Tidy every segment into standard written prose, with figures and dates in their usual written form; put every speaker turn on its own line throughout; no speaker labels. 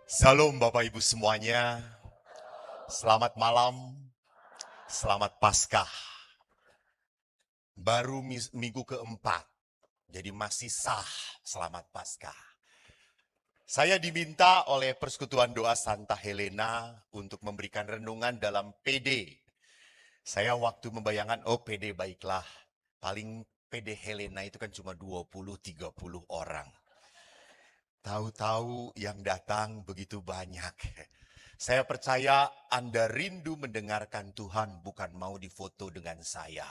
Salam Bapak Ibu semuanya, selamat malam, selamat Paskah. Baru minggu keempat, jadi masih sah selamat Paskah. Saya diminta oleh Persekutuan Doa Santa Helena untuk memberikan renungan dalam PD. Saya waktu membayangkan, PD baiklah, paling PD Helena itu kan cuma 20-30 orang. Tahu-tahu yang datang begitu banyak. Saya percaya Anda rindu mendengarkan Tuhan, bukan mau difoto dengan saya.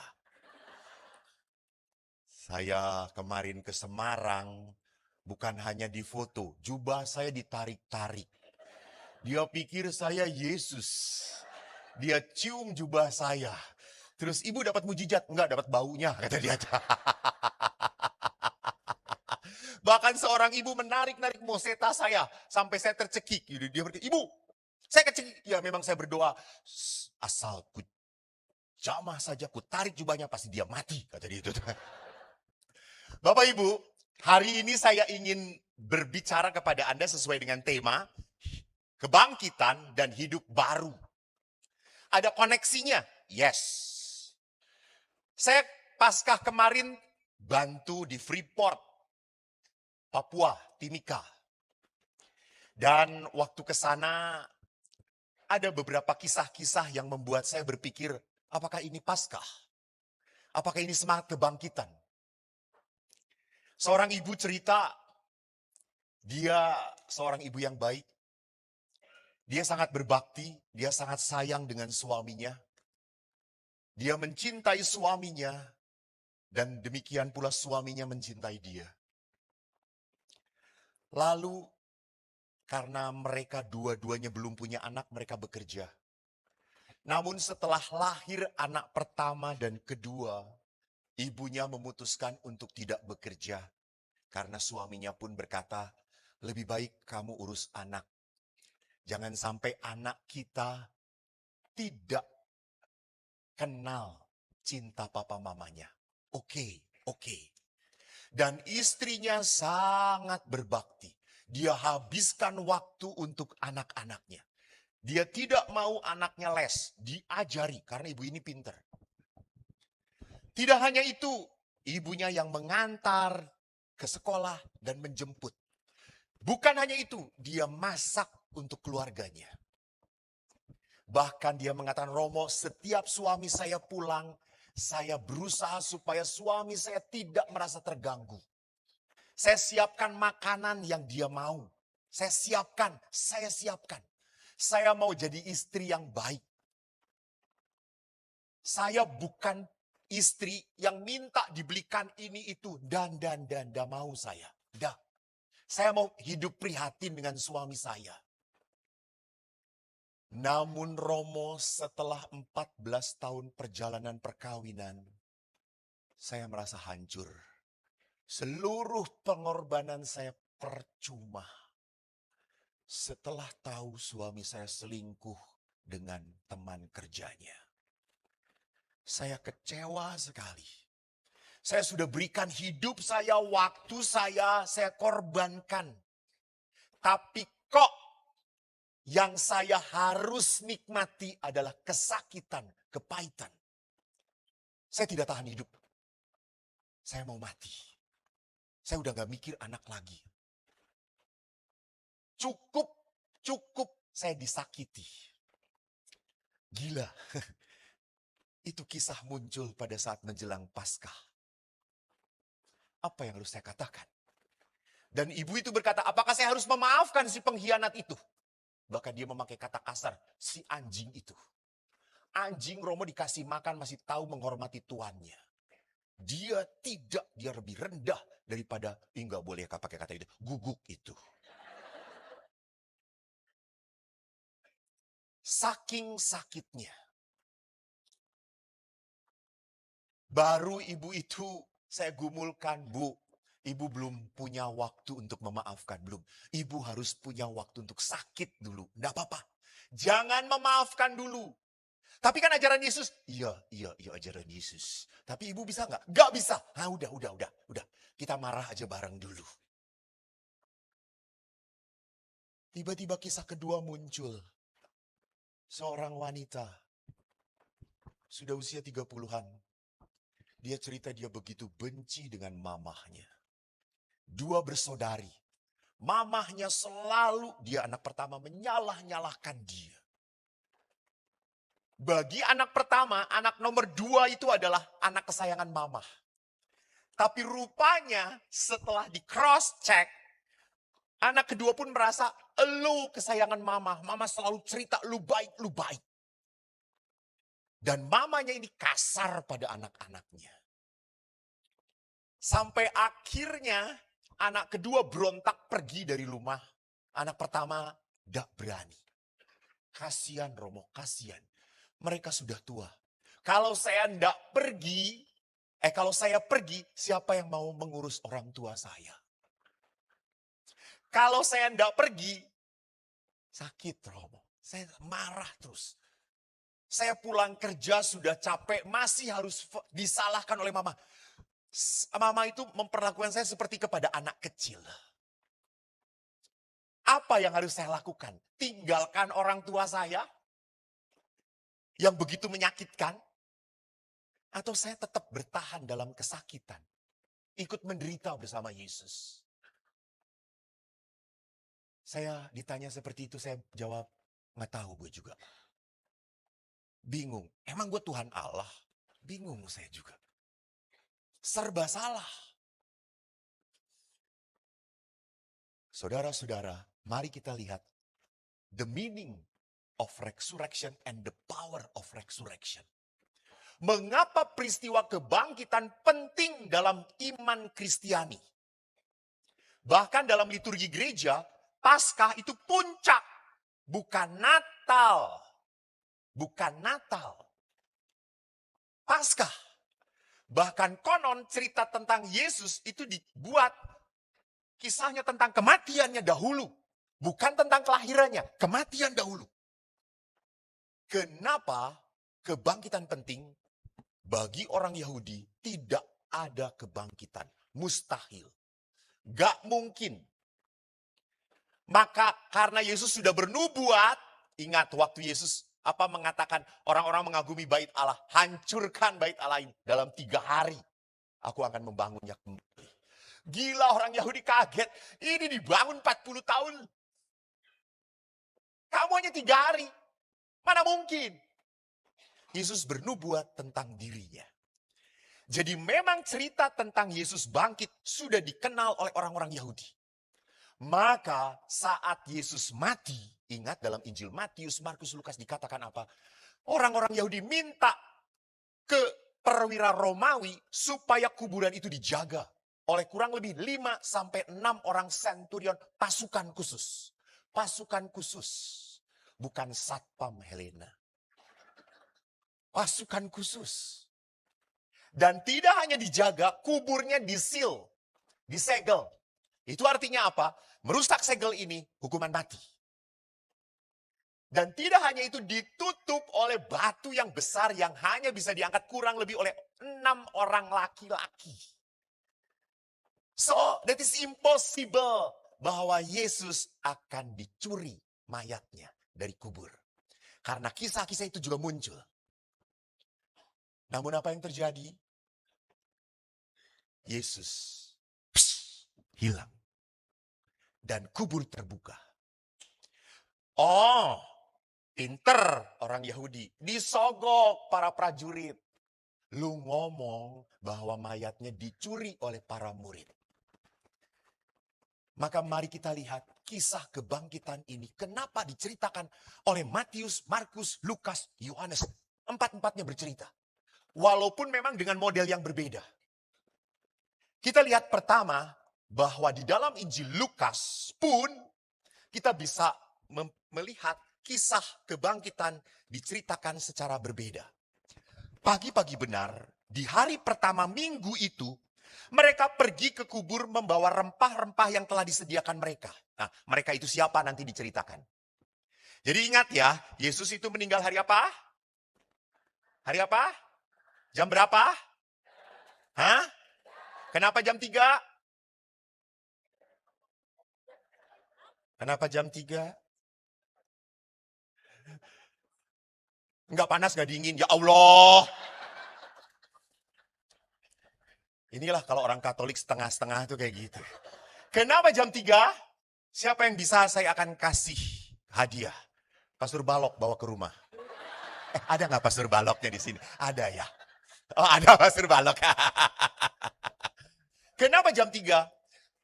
Saya kemarin ke Semarang, bukan hanya difoto, jubah saya ditarik-tarik. Dia pikir saya Yesus. Dia cium jubah saya. Terus ibu dapat mujizat? Enggak, dapat baunya, kata dia. Bahkan seorang ibu menarik-narik moseta saya sampai saya tercekik. Dia berkata, "Ibu, saya kecekik." Ya memang saya berdoa, asal ku jamah saja, ku tarik jubahnya pasti dia mati, kata dia itu. Bapak Ibu, hari ini saya ingin berbicara kepada Anda sesuai dengan tema kebangkitan dan hidup baru. Ada koneksinya? Yes. Saya Paskah kemarin bantu di Freeport, Papua, Timika. Dan waktu ke sana ada beberapa kisah-kisah yang membuat saya berpikir, apakah ini Paskah? Apakah ini semangat kebangkitan? Seorang ibu cerita, dia seorang ibu yang baik. Dia sangat berbakti, dia sangat sayang dengan suaminya. Dia mencintai suaminya, dan demikian pula suaminya mencintai dia. Lalu, karena mereka dua-duanya belum punya anak, mereka bekerja. Namun setelah lahir anak pertama dan kedua, ibunya memutuskan untuk tidak bekerja. Karena suaminya pun berkata, lebih baik kamu urus anak. Jangan sampai anak kita tidak kenal cinta papa mamanya. Oke. Dan istrinya sangat berbakti. Dia habiskan waktu untuk anak-anaknya. Dia tidak mau anaknya les, diajari karena ibu ini pinter. Tidak hanya itu, ibunya yang mengantar ke sekolah dan menjemput. Bukan hanya itu, dia masak untuk keluarganya. Bahkan dia mengatakan, Romo, setiap suami saya pulang, saya berusaha supaya suami saya tidak merasa terganggu. Saya siapkan makanan yang dia mau. Saya siapkan. Saya mau jadi istri yang baik. Saya bukan istri yang minta dibelikan ini itu. Dan mau saya. Saya mau hidup prihatin dengan suami saya. Namun Romo, setelah 14 tahun perjalanan perkawinan, saya merasa hancur. Seluruh pengorbanan saya percuma. Setelah tahu suami saya selingkuh dengan teman kerjanya. Saya kecewa sekali. Saya sudah berikan hidup saya, waktu saya korbankan. Tapi kok yang saya harus nikmati adalah kesakitan, kepahitan. Saya tidak tahan hidup. Saya mau mati. Saya udah gak mikir anak lagi. Cukup saya disakiti. Gila. Itu kisah muncul pada saat menjelang Paskah. Apa yang harus saya katakan? Dan ibu itu berkata, apakah saya harus memaafkan si pengkhianat itu? Bahkan dia memakai kata kasar, si anjing itu. Anjing Romo dikasih makan masih tahu menghormati tuannya. Dia lebih rendah daripada, enggak boleh pakai kata itu, guguk itu. Saking sakitnya. Baru ibu itu saya gumulkan, Bu, ibu belum punya waktu untuk memaafkan, belum. Ibu harus punya waktu untuk sakit dulu, enggak apa-apa. Jangan memaafkan dulu. Tapi kan ajaran Yesus, iya ajaran Yesus. Tapi ibu bisa nggak? Nggak bisa. Nah udah. Kita marah aja bareng dulu. Tiba-tiba kisah kedua muncul. Seorang wanita, sudah usia 30-an. Dia cerita dia begitu benci dengan mamahnya. Dua bersaudari. Mamahnya selalu, dia anak pertama, menyalah-nyalahkan dia. Bagi anak pertama, anak nomor 2 itu adalah anak kesayangan mamah. Tapi rupanya setelah di cross check, anak kedua pun merasa, lu kesayangan mama. Mama selalu cerita, lu baik, lu baik. Dan mamanya ini kasar pada anak-anaknya. Sampai akhirnya anak kedua berontak pergi dari rumah. Anak pertama tidak berani. Kasihan Romo, kasihan. Mereka sudah tua. Kalau saya tidak pergi, kalau saya pergi, siapa yang mau mengurus orang tua saya? Kalau saya tidak pergi, sakit Romo. Saya marah terus. Saya pulang kerja sudah capek, masih harus disalahkan oleh mama. Mama itu memperlakukan saya seperti kepada anak kecil. Apa yang harus saya lakukan? Tinggalkan orang tua saya yang begitu menyakitkan? Atau saya tetap bertahan dalam kesakitan? Ikut menderita bersama Yesus? Saya ditanya seperti itu, saya jawab, nggak tahu gue juga. Bingung, emang gue Tuhan Allah? Bingung saya juga. Serba salah. Saudara-saudara, mari kita lihat the meaning of resurrection and the power of resurrection. Mengapa peristiwa kebangkitan penting dalam iman Kristiani? Bahkan dalam liturgi gereja, Paskah itu puncak, bukan Natal. Bukan Natal. Paskah. Bahkan konon cerita tentang Yesus itu dibuat kisahnya tentang kematiannya dahulu. Bukan tentang kelahirannya, kematian dahulu. Kenapa kebangkitan penting? Bagi orang Yahudi tidak ada kebangkitan. Mustahil. Gak mungkin. Maka karena Yesus sudah bernubuat, ingat waktu Yesus mengatakan orang-orang mengagumi bait Allah, hancurkan bait Allah ini dalam 3 hari. Aku akan membangunnya kembali. Gila, orang Yahudi kaget. Ini dibangun 40 tahun. Kamu hanya 3 hari. Mana mungkin? Yesus bernubuat tentang dirinya. Jadi memang cerita tentang Yesus bangkit sudah dikenal oleh orang-orang Yahudi. Maka saat Yesus mati, ingat dalam Injil Matius, Markus, Lukas dikatakan apa? Orang-orang Yahudi minta ke perwira Romawi supaya kuburan itu dijaga oleh kurang lebih 5-6 orang senturion pasukan khusus. Pasukan khusus, bukan satpam Helena. Pasukan khusus. Dan tidak hanya dijaga, kuburnya disil, disegel. Itu artinya apa? Merusak segel ini, hukuman mati. Dan tidak hanya itu, ditutup oleh batu yang besar yang hanya bisa diangkat kurang lebih oleh 6 orang laki-laki. So, that is impossible bahwa Yesus akan dicuri mayatnya dari kubur. Karena kisah-kisah itu juga muncul. Namun apa yang terjadi? Yesus hilang. Dan kubur terbuka. Oh, pinter orang Yahudi. Disogok para prajurit. Lu ngomong bahwa mayatnya dicuri oleh para murid. Maka mari kita lihat kisah kebangkitan ini. Kenapa diceritakan oleh Matius, Markus, Lukas, Yohanes. 4-empatnya bercerita. Walaupun memang dengan model yang berbeda. Kita lihat pertama, bahwa di dalam Injil Lukas pun kita bisa melihat kisah kebangkitan diceritakan secara berbeda. Pagi-pagi benar, di hari pertama minggu itu, mereka pergi ke kubur membawa rempah-rempah yang telah disediakan mereka. Nah, mereka itu siapa nanti diceritakan. Jadi ingat ya, Yesus itu meninggal hari apa? Hari apa? Jam berapa? Hah? Kenapa jam 3? Kenapa jam 3? Enggak panas, enggak dingin. Ya Allah. Inilah kalau orang Katolik setengah-setengah tuh kayak gitu. Kenapa jam 3? Siapa yang bisa saya akan kasih hadiah? Pastor Balok bawa ke rumah. Ada nggak Pastor Baloknya di sini? Ada ya. Oh, ada Pastor Balok. Kenapa jam 3?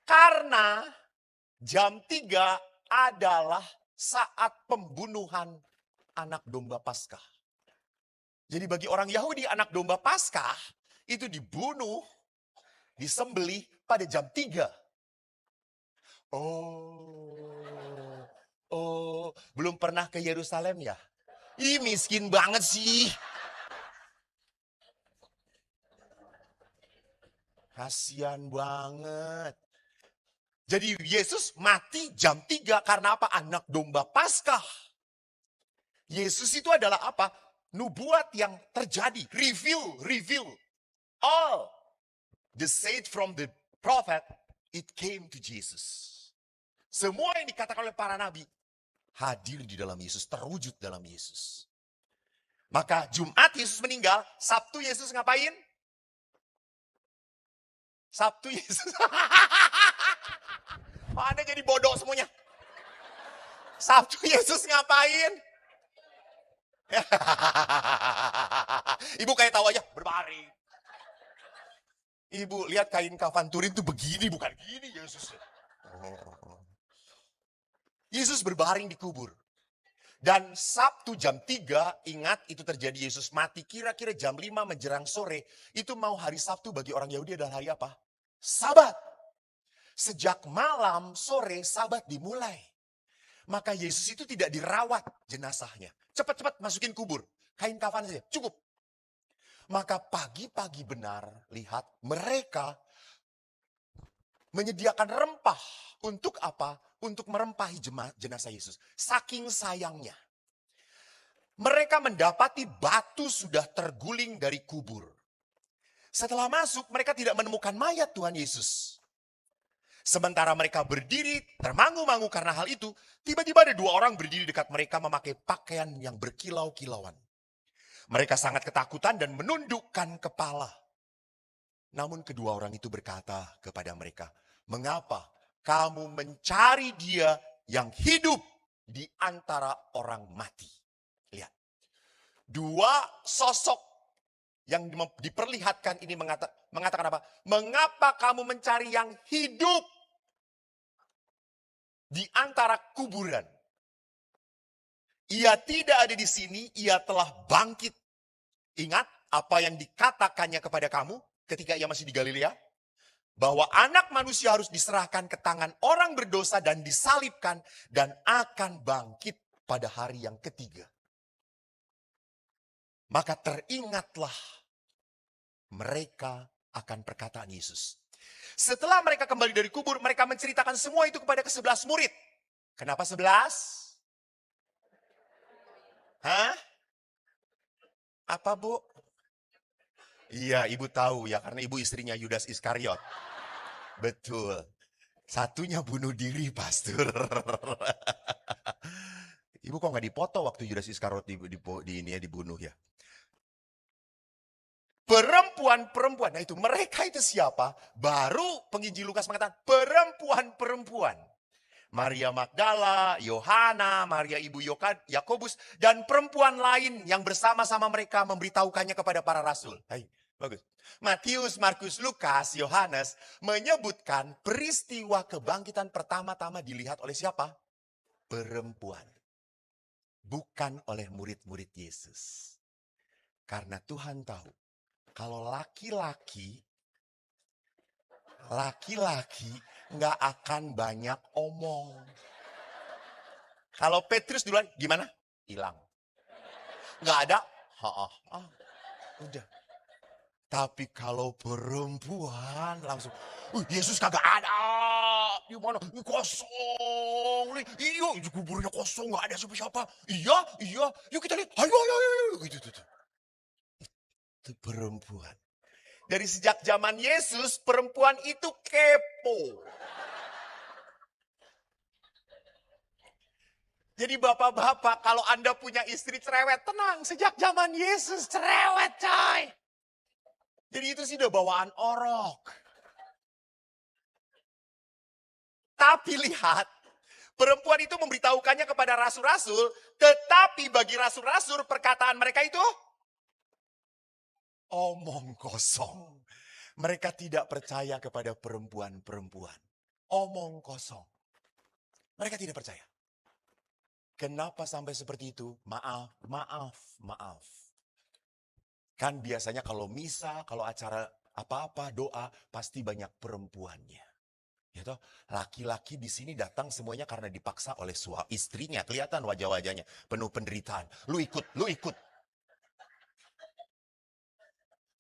Karena jam 3 adalah saat pembunuhan anak domba Paskah. Jadi bagi orang Yahudi anak domba Paskah itu dibunuh, disembelih pada jam 3. Oh, belum pernah ke Yerusalem ya? Ih, miskin banget sih. Kasian banget. Jadi Yesus mati jam 3 karena apa? Anak domba Paskah. Yesus itu adalah apa? Nubuat yang terjadi. Reveal. All the said from the prophet, it came to Jesus. Semua yang dikatakan oleh para nabi hadir di dalam Yesus, terwujud dalam Yesus. Maka Jumat Yesus meninggal, Sabtu Yesus ngapain? Sabtu Yesus. Anda jadi bodoh semuanya. Sabtu Yesus ngapain? Ibu kayak tahu aja, berbaring. Ibu lihat kain kafan Turin tuh begini, bukan gini Yesus. Yesus berbaring di kubur. Dan Sabtu jam 3, ingat itu terjadi Yesus mati kira-kira jam 5 menjelang sore. Itu mau hari Sabtu bagi orang Yahudi adalah hari apa? Sabat. Sejak malam sore Sabat dimulai. Maka Yesus itu tidak dirawat jenazahnya. Cepat-cepat masukin kubur. Kain kafan saja, cukup. Maka pagi-pagi benar, lihat mereka menyediakan rempah. Untuk apa? Untuk merempahi jenazah Yesus. Saking sayangnya. Mereka mendapati batu sudah terguling dari kubur. Setelah masuk, mereka tidak menemukan mayat Tuhan Yesus. Sementara mereka berdiri termangu-mangu karena hal itu, tiba-tiba ada 2 orang berdiri dekat mereka memakai pakaian yang berkilau-kilauan. Mereka sangat ketakutan dan menundukkan kepala. Namun kedua orang itu berkata kepada mereka, "Mengapa kamu mencari dia yang hidup di antara orang mati?" Lihat. 2 sosok yang diperlihatkan ini mengatakan apa? "Mengapa kamu mencari yang hidup di antara kuburan? Ia tidak ada di sini, ia telah bangkit." Ingat apa yang dikatakannya kepada kamu ketika ia masih di Galilea? Bahwa anak manusia harus diserahkan ke tangan orang berdosa dan disalibkan dan akan bangkit pada hari yang ketiga. Maka teringatlah mereka akan perkataan Yesus. Setelah mereka kembali dari kubur, mereka menceritakan semua itu kepada ke-11 murid. Kenapa 11? Hah? Apa, Bu? Iya, ibu tahu ya, karena ibu istrinya Yudas Iskariot. Betul. Satunya bunuh diri, Pastor. Ibu kok nggak dipoto waktu Yudas Iskariot dibunuh ya? Perempuan-perempuan, nah itu mereka itu siapa? Baru penginjil Lukas mengatakan perempuan-perempuan. Maria Magdala, Yohana, Maria ibu Yakobus, dan perempuan lain yang bersama-sama mereka memberitahukannya kepada para rasul. Hai, bagus. Matius, Markus, Lukas, Yohanes menyebutkan peristiwa kebangkitan pertama-tama dilihat oleh siapa? Perempuan. Bukan oleh murid-murid Yesus. Karena Tuhan tahu, kalau laki-laki nggak akan banyak omong. Kalau Petrus duluan gimana? Hilang. Nggak ada? Udah. Tapi kalau perempuan langsung, Yesus kagak ada. Di mana? Kosong. Iya, kuburnya kosong, nggak ada siapa-siapa. Iya. Yuk kita lihat. Ayo. Gitu. Itu perempuan. Dari sejak zaman Yesus, perempuan itu kepo. Jadi bapak-bapak, kalau Anda punya istri cerewet, tenang. Sejak zaman Yesus cerewet, coy. Jadi itu sih udah bawaan orok. Tapi lihat, perempuan itu memberitahukannya kepada rasul-rasul, tetapi bagi rasul-rasul perkataan mereka itu omong kosong. Mereka tidak percaya kepada perempuan-perempuan. Omong kosong. Mereka tidak percaya. Kenapa sampai seperti itu? Maaf. Kan biasanya kalau misa, kalau acara apa-apa, doa, pasti banyak perempuannya. Ya toh, laki-laki di sini datang semuanya karena dipaksa oleh istrinya. Kelihatan wajah-wajahnya, penuh penderitaan. Lu ikut.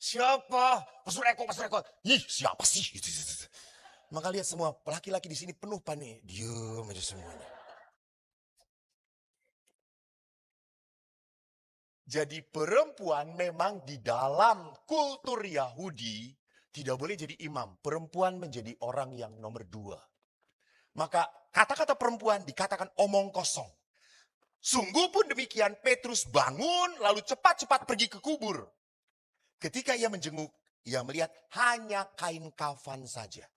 Siapa? Pastor Eko. Ih, siapa sih? Maka lihat semua laki-laki di sini penuh panik. Diam aja semuanya. Jadi perempuan memang di dalam kultur Yahudi tidak boleh jadi imam. Perempuan menjadi orang yang nomor 2. Maka kata-kata perempuan dikatakan omong kosong. Sungguh pun demikian, Petrus bangun lalu cepat-cepat pergi ke kubur. Ketika ia menjenguk, ia melihat hanya kain kafan saja.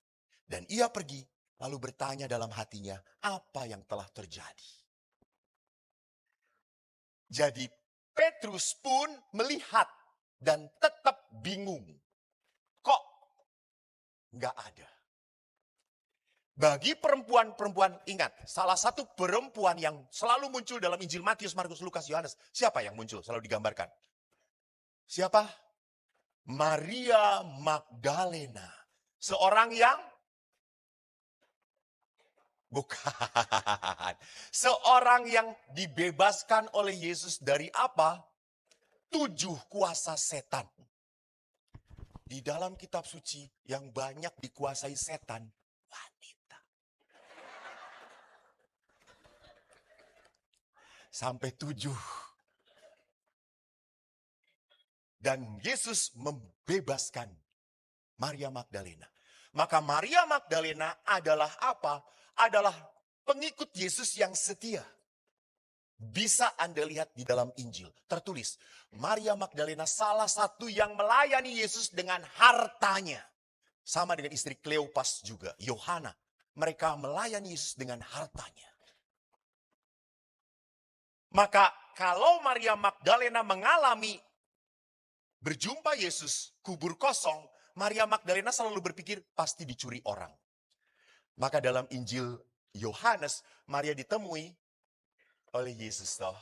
Dan ia pergi lalu bertanya dalam hatinya apa yang telah terjadi. Jadi Petrus pun melihat dan tetap bingung. Kok nggak ada? Bagi perempuan-perempuan, ingat, salah satu perempuan yang selalu muncul dalam Injil Matius, Markus, Lukas, Yohanes. Siapa yang muncul? Selalu digambarkan. Siapa? Maria Magdalena. Seorang yang bukan. Seorang yang dibebaskan oleh Yesus dari apa? 7 kuasa setan. Di dalam kitab suci yang banyak dikuasai setan, wanita. Sampai 7. Dan Yesus membebaskan Maria Magdalena. Maka Maria Magdalena adalah apa? Adalah pengikut Yesus yang setia. Bisa Anda lihat di dalam Injil. Tertulis, Maria Magdalena salah satu yang melayani Yesus dengan hartanya. Sama dengan istri Kleopas juga, Yohana. Mereka melayani Yesus dengan hartanya. Maka kalau Maria Magdalena mengalami berjumpa Yesus, kubur kosong, Maria Magdalena selalu berpikir pasti dicuri orang. Maka dalam Injil Yohanes, Maria ditemui oleh Yesus toh.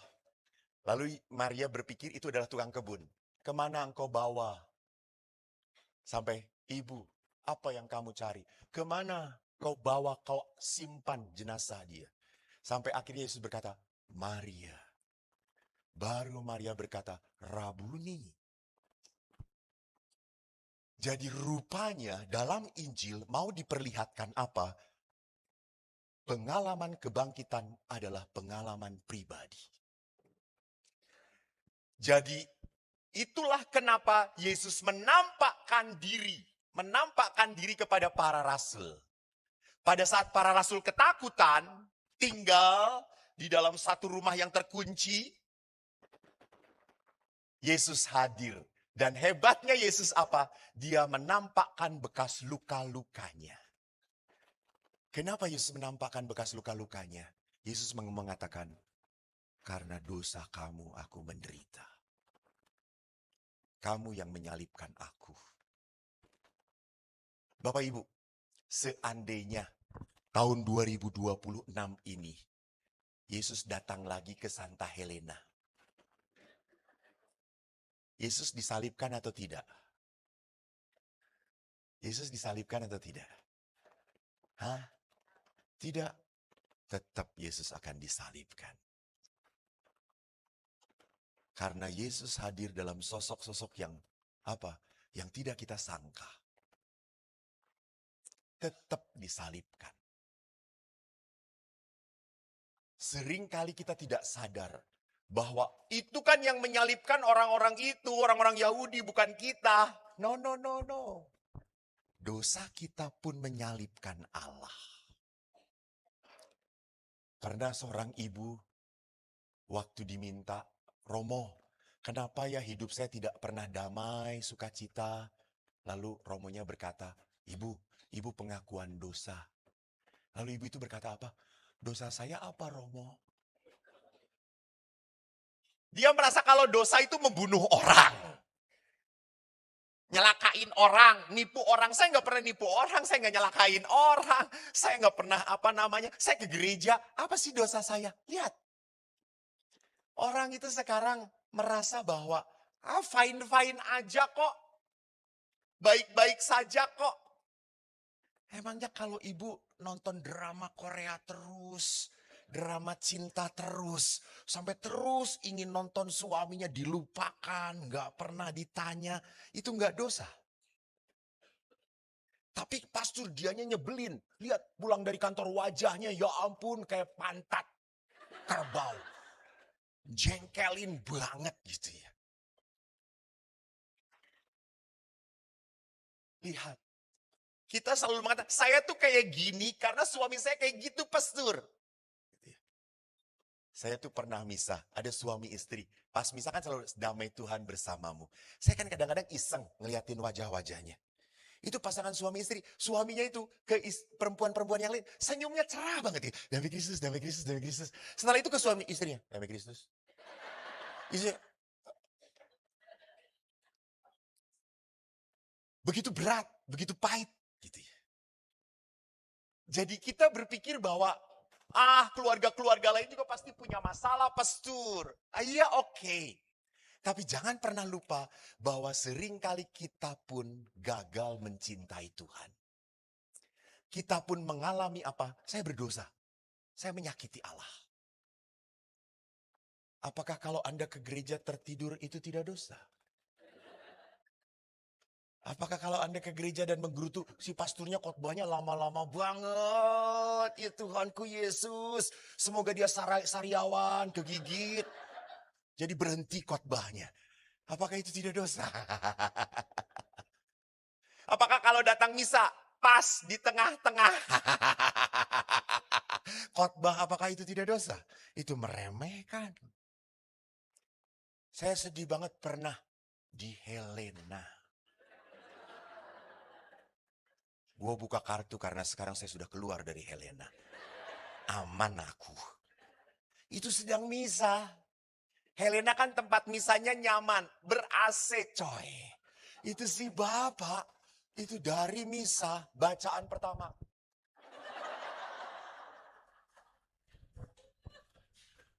Lalu Maria berpikir itu adalah tukang kebun. Kemana engkau bawa? Sampai, ibu, apa yang kamu cari? Kemana kau bawa, kau simpan jenazah dia? Sampai akhirnya Yesus berkata, Maria. Baru Maria berkata, Rabuni. Jadi rupanya dalam Injil mau diperlihatkan apa? Pengalaman kebangkitan adalah pengalaman pribadi. Jadi itulah kenapa Yesus menampakkan diri kepada para rasul. Pada saat para rasul ketakutan, tinggal di dalam satu rumah yang terkunci, Yesus hadir. Dan hebatnya Yesus apa? Dia menampakkan bekas luka-lukanya. Kenapa Yesus menampakkan bekas luka-lukanya? Yesus mengatakan, karena dosa kamu aku menderita. Kamu yang menyalibkan aku. Bapak Ibu, seandainya tahun 2026 ini, Yesus datang lagi ke Santa Helena. Yesus disalibkan atau tidak? Yesus disalibkan atau tidak? Hah? Tidak. Tetap Yesus akan disalibkan. Karena Yesus hadir dalam sosok-sosok yang apa? Yang tidak kita sangka. Tetap disalibkan. Seringkali kita tidak sadar bahwa itu kan yang menyalibkan orang-orang itu, orang-orang Yahudi, bukan kita. No. Dosa kita pun menyalibkan Allah. Pernah seorang ibu Waktu diminta, Romo, kenapa ya hidup saya tidak pernah damai, sukacita? Lalu Romonya berkata, ibu pengakuan dosa. Lalu ibu itu berkata apa? Dosa saya apa, Romo? Dia merasa kalau dosa itu membunuh orang. Nyelakain orang, nipu orang. Saya nggak pernah nipu orang, saya nggak nyelakain orang. Saya nggak pernah saya ke gereja. Apa sih dosa saya? Lihat. Orang itu sekarang merasa bahwa fine-fine aja kok. Baik-baik saja kok. Emangnya kalau ibu nonton drama Korea terus, drama cinta terus, sampai terus ingin nonton suaminya dilupakan, nggak pernah ditanya, itu nggak dosa. Tapi pastor dianya nyebelin. Lihat pulang dari kantor wajahnya, ya ampun kayak pantat kerbau. Jengkelin banget gitu ya. Lihat. Kita selalu mengatakan, saya tuh kayak gini karena suami saya kayak gitu, pastor. Saya tuh pernah misah, ada suami istri. Pas misah kan selalu damai Tuhan bersamamu. Saya kan kadang-kadang iseng ngeliatin wajah-wajahnya. Itu pasangan suami istri. Suaminya itu ke perempuan-perempuan yang lain. Senyumnya cerah banget. Damai Kristus, damai Kristus, damai Kristus. Setelah itu ke suami istrinya. Damai Kristus. Istrinya, begitu berat, begitu pahit. Gitu ya. Jadi kita berpikir bahwa keluarga-keluarga lain juga pasti punya masalah, pastor. Iya, oke. Tapi jangan pernah lupa bahwa seringkali kita pun gagal mencintai Tuhan. Kita pun mengalami apa? Saya berdosa. Saya menyakiti Allah. Apakah kalau Anda ke gereja tertidur itu tidak dosa? Apakah kalau Anda ke gereja dan menggerutu, si pasturnya khotbahnya lama-lama banget. Ya Tuhanku Yesus, semoga dia sariawan, kegigit. Jadi berhenti khotbahnya. Apakah itu tidak dosa? Apakah kalau datang misa, pas di tengah-tengah. Khotbah apakah itu tidak dosa? Itu meremehkan. Saya sedih banget pernah di Helena. Gue buka kartu karena sekarang saya sudah keluar dari Helena. Aman aku. Itu sedang misa. Helena kan tempat misanya nyaman. Ber-AC coy. Itu si bapak. Itu dari misa bacaan pertama.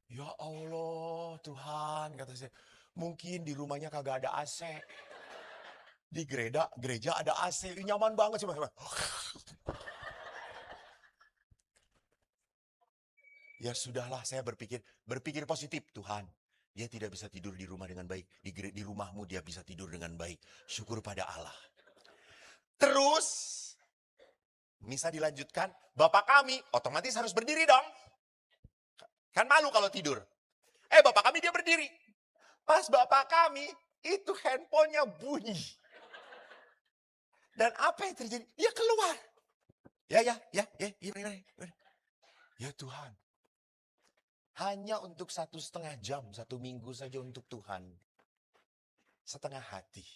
Ya Allah Tuhan kata saya. Mungkin di rumahnya kagak ada AC. Di gereja ada AC. Nyaman banget sih. Ya sudahlah saya berpikir positif Tuhan. Dia tidak bisa tidur di rumah dengan baik. Di rumahmu dia bisa tidur dengan baik. Syukur pada Allah. Terus, misa dilanjutkan. Bapak kami otomatis harus berdiri dong. Kan malu kalau tidur. Bapak kami dia berdiri. Pas bapak kami, itu handphonenya bunyi. Dan apa yang terjadi? Dia keluar. Ya. Ya Tuhan. Hanya untuk 1,5 jam, 1 minggu saja untuk Tuhan. Setengah hati.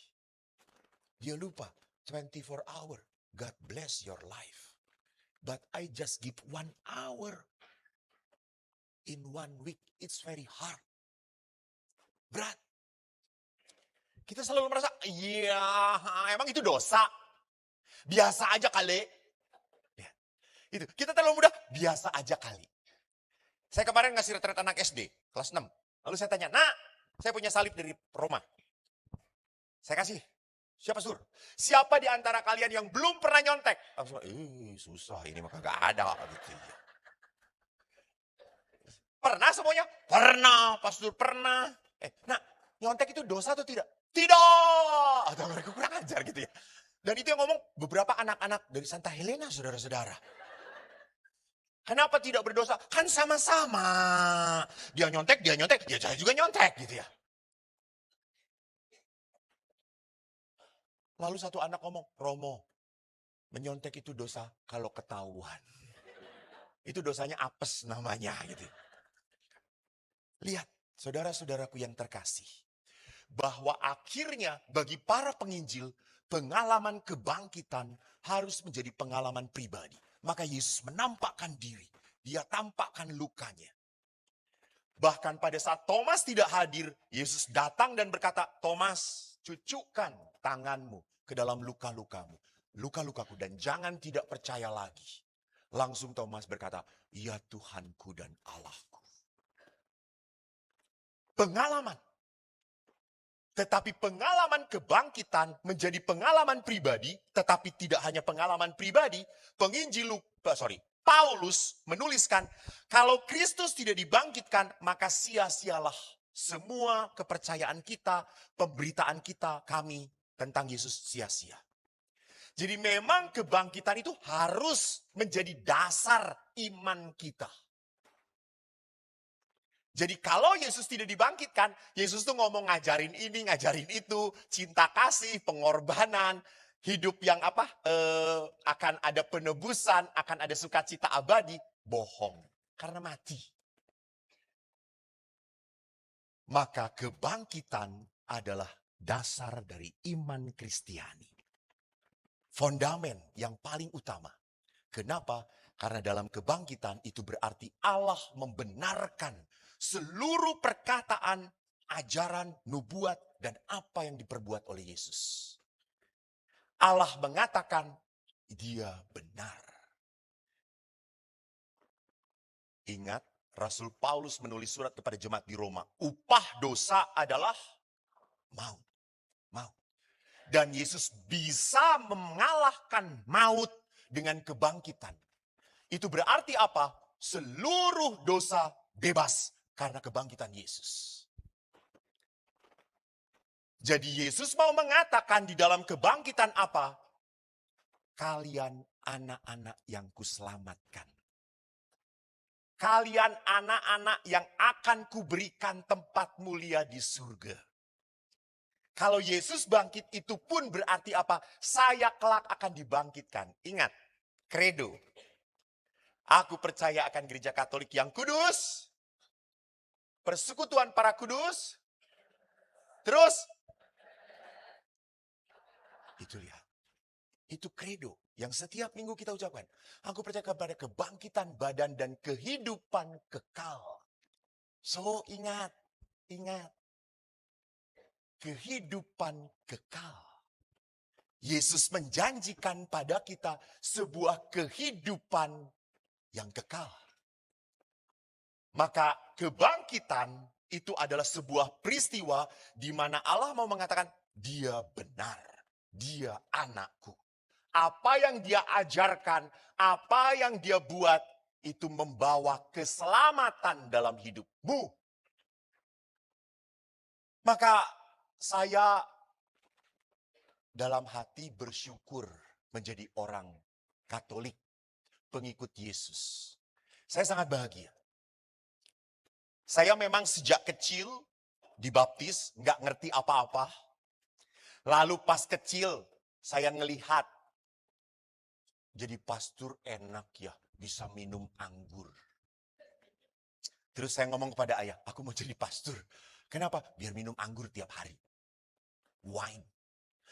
Dia lupa, 24 hour. God bless your life. But I just give 1 hour. In 1 week, it's very hard. Berat. Kita selalu merasa, emang itu dosa. Biasa aja kali. Ya, itu. Kita terlalu mudah, biasa aja kali. Saya kemarin ngasih retret anak SD, kelas 6. Lalu saya tanya, Nak, saya punya salib dari Roma. Saya kasih. Siapa suruh? Siapa di antara kalian yang belum pernah nyontek? Langsung, susah ini mah kagak ada gitu ya. Pernah semuanya? Pernah, pastor pernah. Nak, nyontek itu dosa atau tidak? Tidak. Atau mereka kurang ajar gitu ya. Dan itu yang ngomong beberapa anak-anak dari Santa Helena, saudara-saudara. Kenapa tidak berdosa? Kan sama-sama. Dia nyontek, ya saya juga nyontek gitu ya. Lalu satu anak ngomong, Romo, menyontek itu dosa kalau ketahuan. Itu dosanya apes namanya gitu. Lihat, saudara-saudaraku yang terkasih, bahwa akhirnya bagi para penginjil, pengalaman kebangkitan harus menjadi pengalaman pribadi. Maka Yesus menampakkan diri, dia tampakkan lukanya. Bahkan pada saat Thomas tidak hadir, Yesus datang dan berkata, Thomas, cucukkan tanganmu ke dalam luka-lukamu, luka-lukaku, dan jangan tidak percaya lagi. Langsung Thomas berkata, ya Tuhanku dan Allahku. Pengalaman. Tetapi pengalaman kebangkitan menjadi pengalaman pribadi, tetapi tidak hanya pengalaman pribadi, Paulus menuliskan, kalau Kristus tidak dibangkitkan, maka sia-sialah semua kepercayaan kita, pemberitaan kita, kami tentang Yesus sia-sia. Jadi memang kebangkitan itu harus menjadi dasar iman kita. Jadi kalau Yesus tidak dibangkitkan, Yesus tuh ngomong ngajarin ini, ngajarin itu, cinta kasih, pengorbanan, hidup yang akan ada penebusan, akan ada sukacita abadi, bohong. Karena mati. Maka kebangkitan adalah dasar dari iman Kristiani. Fondamen yang paling utama. Kenapa? Karena dalam kebangkitan itu berarti Allah membenarkan seluruh perkataan, ajaran, nubuat, dan apa yang diperbuat oleh Yesus. Allah mengatakan, dia benar. Ingat, Rasul Paulus menulis surat kepada jemaat di Roma. Upah dosa adalah maut. Maut. Dan Yesus bisa mengalahkan maut dengan kebangkitan. Itu berarti apa? Seluruh dosa bebas karena kebangkitan Yesus. Jadi Yesus mau mengatakan di dalam kebangkitan apa? Kalian anak-anak yang kuselamatkan. Kalian anak-anak yang akan kuberikan tempat mulia di surga. Kalau Yesus bangkit itu pun berarti apa? Saya kelak akan dibangkitkan. Ingat, kredo. Aku percaya akan gereja Katolik yang kudus. Persekutuan para kudus. Terus. Itu lihat. Itu kredo yang setiap minggu kita ucapkan. Aku percaya kepada kebangkitan badan dan kehidupan kekal. So ingat. Kehidupan kekal. Yesus menjanjikan pada kita sebuah kehidupan yang kekal. Maka kebangkitan itu adalah sebuah peristiwa di mana Allah mau mengatakan, dia benar, dia anakku. Apa yang dia ajarkan, apa yang dia buat, itu membawa keselamatan dalam hidupmu. Maka saya dalam hati bersyukur menjadi orang Katolik, pengikut Yesus. Saya sangat bahagia. Saya memang sejak kecil dibaptis, nggak ngerti apa-apa. Lalu pas kecil saya ngelihat, jadi pastor enak ya, bisa minum anggur. Terus saya ngomong kepada ayah, aku mau jadi pastor. Kenapa? Biar minum anggur tiap hari. Wine.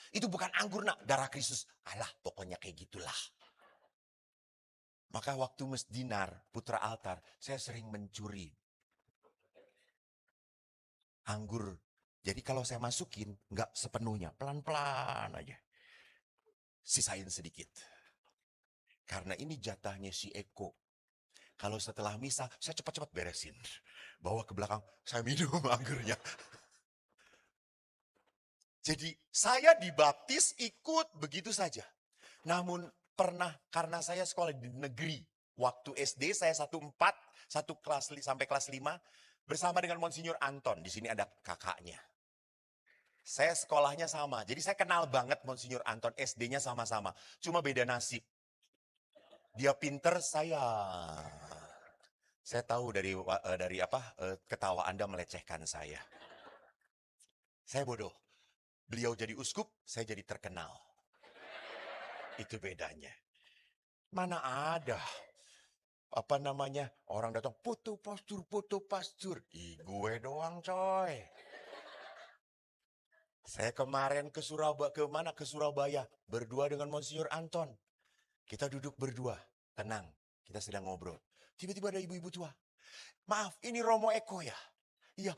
Itu bukan anggur nak, darah Kristus. Alah, pokoknya kayak gitulah. Maka waktu mesdinar, putra altar, saya sering mencuri anggur. Jadi kalau saya masukin, nggak sepenuhnya, pelan-pelan aja. Sisain sedikit. Karena ini jatahnya si Eko. Kalau setelah misa, saya cepat-cepat beresin. Bawa ke belakang, saya minum anggurnya. Jadi saya dibaptis ikut begitu saja. Namun pernah, karena saya sekolah di negeri. Waktu SD saya 1 kelas sampai kelas 5. Bersama dengan Monsinyur Anton. Di sini ada kakaknya. Saya sekolahnya sama. Jadi saya kenal banget Monsinyur Anton. SD-nya sama-sama. Cuma beda nasib. Dia pinter, saya tahu dari ketawa Anda melecehkan saya. Saya bodoh. Beliau jadi uskup, saya jadi terkenal. Itu bedanya. Mana ada apa namanya, orang datang, foto postur, foto pastur. Ih, gue doang coy. Saya kemarin ke Surabaya, ke Surabaya, berdua dengan Monsinyur Anton. Kita duduk berdua, tenang, kita sedang ngobrol. Tiba-tiba ada ibu-ibu tua. Maaf, ini Romo Eko ya? Iya,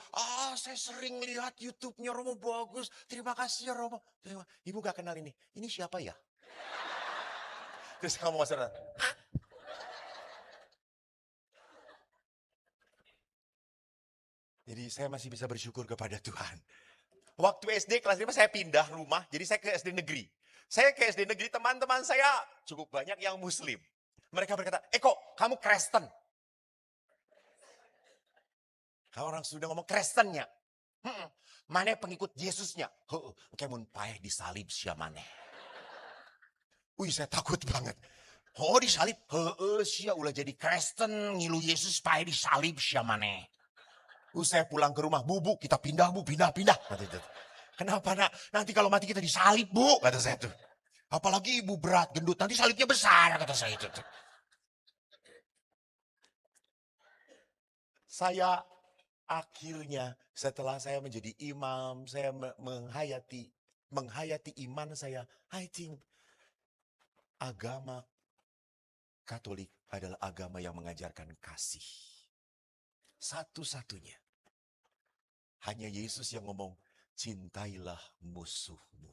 saya sering lihat YouTube-nya Romo bagus. Terima kasih ya Romo. Ibu gak kenal ini. Ini siapa ya? Terus kamu masalah. Jadi saya masih bisa bersyukur kepada Tuhan. Waktu SD kelas 5 saya pindah rumah, jadi saya ke SD negeri. Saya ke SD negeri, teman-teman saya cukup banyak yang muslim. Mereka berkata, Eko, kamu Kristen. Kalau orang sudah ngomong Kristennya. Mana pengikut Yesusnya? Kayak mun paeh disalib sia maneh. Wih, saya takut banget. Oh, disalib? Sia ulah jadi Kristen, ngilu Yesus paeh disalib sia maneh. Saya pulang ke rumah, bu, kita pindah, bu, pindah. Kenapa, nak? Nanti kalau mati kita disalib, bu, kata saya tuh. Apalagi ibu berat, gendut, nanti salibnya besar, kata saya itu. Saya akhirnya setelah saya menjadi imam, saya menghayati iman saya, I think agama Katolik adalah agama yang mengajarkan kasih. Satu-satunya. Hanya Yesus yang ngomong, cintailah musuhmu,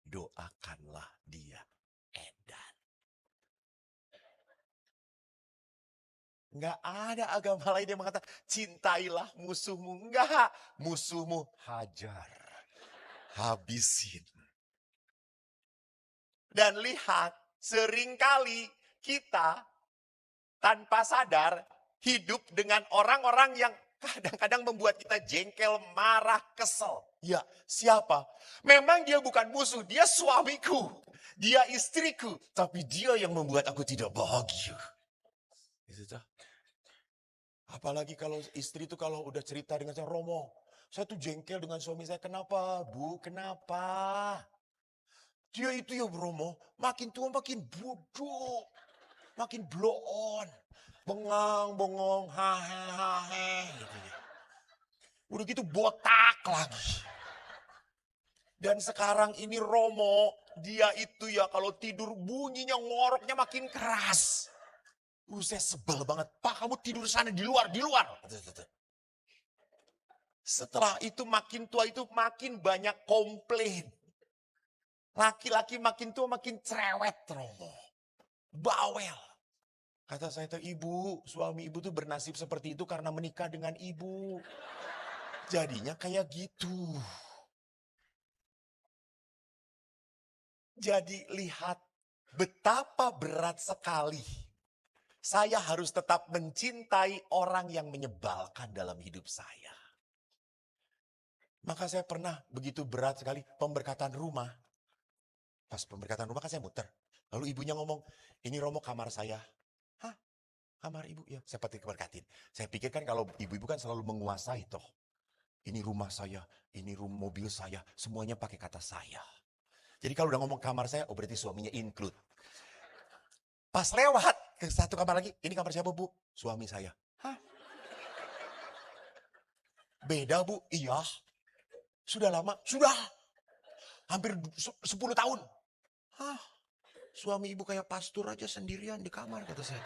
doakanlah dia, edan. Nggak ada agama lain yang mengatakan, cintailah musuhmu. Enggak, musuhmu hajar, habisin. Dan lihat, seringkali kita tanpa sadar hidup dengan orang-orang yang kadang-kadang membuat kita jengkel, marah, kesel. Ya, siapa? Memang dia bukan musuh, dia suamiku, dia istriku, tapi dia yang membuat aku tidak bahagia. Itu tuh. Apalagi kalau istri itu kalau udah cerita dengan saya, Romo, saya tuh jengkel dengan suami saya. Kenapa, Bu? Kenapa? Dia itu ya Romo, makin tua makin bodoh, makin blow on. Bengang, bengong, hahe. Gitu ya. Udah gitu botak lagi. Dan sekarang ini Romo, dia itu ya kalau tidur bunyinya ngoroknya makin keras. Saya sebel banget. Pak, kamu tidur sana di luar. Setelah itu makin tua itu makin banyak komplain. Laki-laki makin tua makin cerewet, Romo. Bawel. Kata saya tuh, ibu, suami ibu tuh bernasib seperti itu karena menikah dengan ibu. Jadinya kayak gitu. Jadi lihat betapa berat sekali. Saya harus tetap mencintai orang yang menyebalkan dalam hidup saya. Maka saya pernah begitu berat sekali pemberkatan rumah. Pas pemberkatan rumah kan saya muter. Lalu ibunya ngomong, ini Romo kamar saya. Hah? Kamar ibu? Ya, saya berkatin. Saya pikir kan kalau ibu-ibu kan selalu menguasai toh. Ini rumah saya, ini mobil saya, semuanya pakai kata saya. Jadi kalau udah ngomong kamar saya, oh berarti suaminya include. Pas lewat ke satu kamar lagi, ini kamar siapa bu? Suami saya. Hah? Beda bu? Iya. Sudah lama? Sudah. Hampir 10 tahun. Hah? Suami ibu kayak pastor aja sendirian di kamar, kata saya.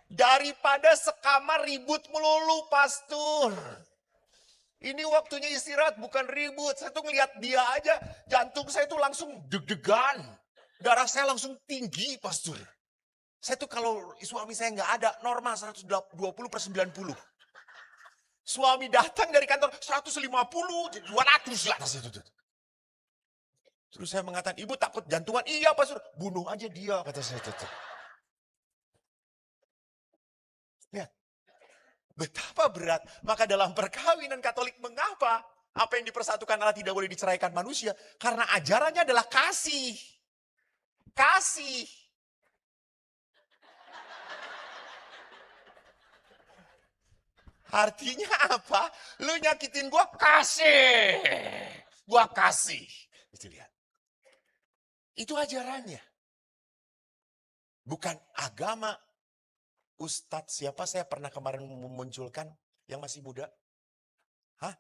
Daripada sekamar ribut melulu, pastor. Ini waktunya istirahat, bukan ribut. Saya tuh ngeliat dia aja, jantung saya tuh langsung deg-degan. Darah saya langsung tinggi, pastor. Saya tuh kalau suami saya nggak ada, normal 120/90. Suami datang dari kantor 150, 200 lah. Terus saya mengatakan, ibu takut jantungan? Iya, pastor. Bunuh aja dia, kata saya. Lihat. Betapa berat. Maka dalam perkawinan Katolik, mengapa apa yang dipersatukan Allah tidak boleh diceraikan manusia? Karena ajarannya adalah kasih. Kasih. Artinya apa? Lu nyakitin gua, kasih. Gua kasih. Itu lihat. Itu ajarannya. Bukan agama. Ustadz siapa saya pernah kemarin memunculkan yang masih muda? Hah?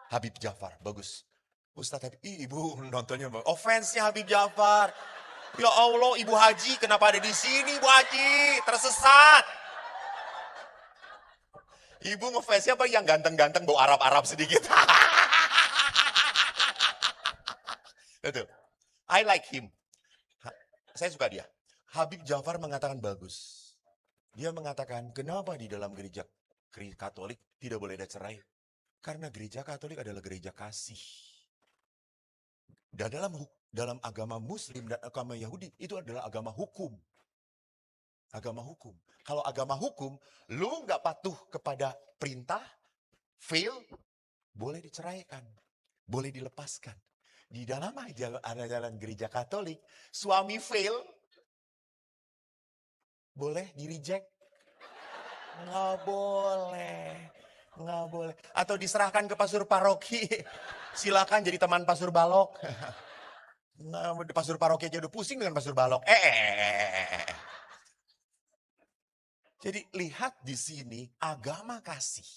Habib Jafar, bagus. Ustadz Habib, ibu nontonnya, offense-nya Habib Jafar. Ya Allah, Ibu Haji, kenapa ada di sini, Ibu Haji? Tersesat. Ibu ngefans-nya apa yang ganteng-ganteng bau Arab-Arab sedikit. Betul. I like him. Saya suka dia. Habib Jafar mengatakan bagus. Dia mengatakan, kenapa di dalam gereja Katolik tidak boleh ada cerai? Karena gereja Katolik adalah gereja kasih. Dan dalam agama Muslim dan agama Yahudi, itu adalah agama hukum. Agama hukum. Kalau agama hukum, lu nggak patuh kepada perintah, fail, boleh diceraikan, boleh dilepaskan. Di dalam ajaran gereja Katolik, suami fail, boleh di-reject? Nggak boleh. Nggak boleh. Atau diserahkan ke pastor paroki. Silakan jadi teman pastor balok. Nah, pastor paroki aja udah pusing dengan pastor balok. Jadi lihat di sini agama kasih.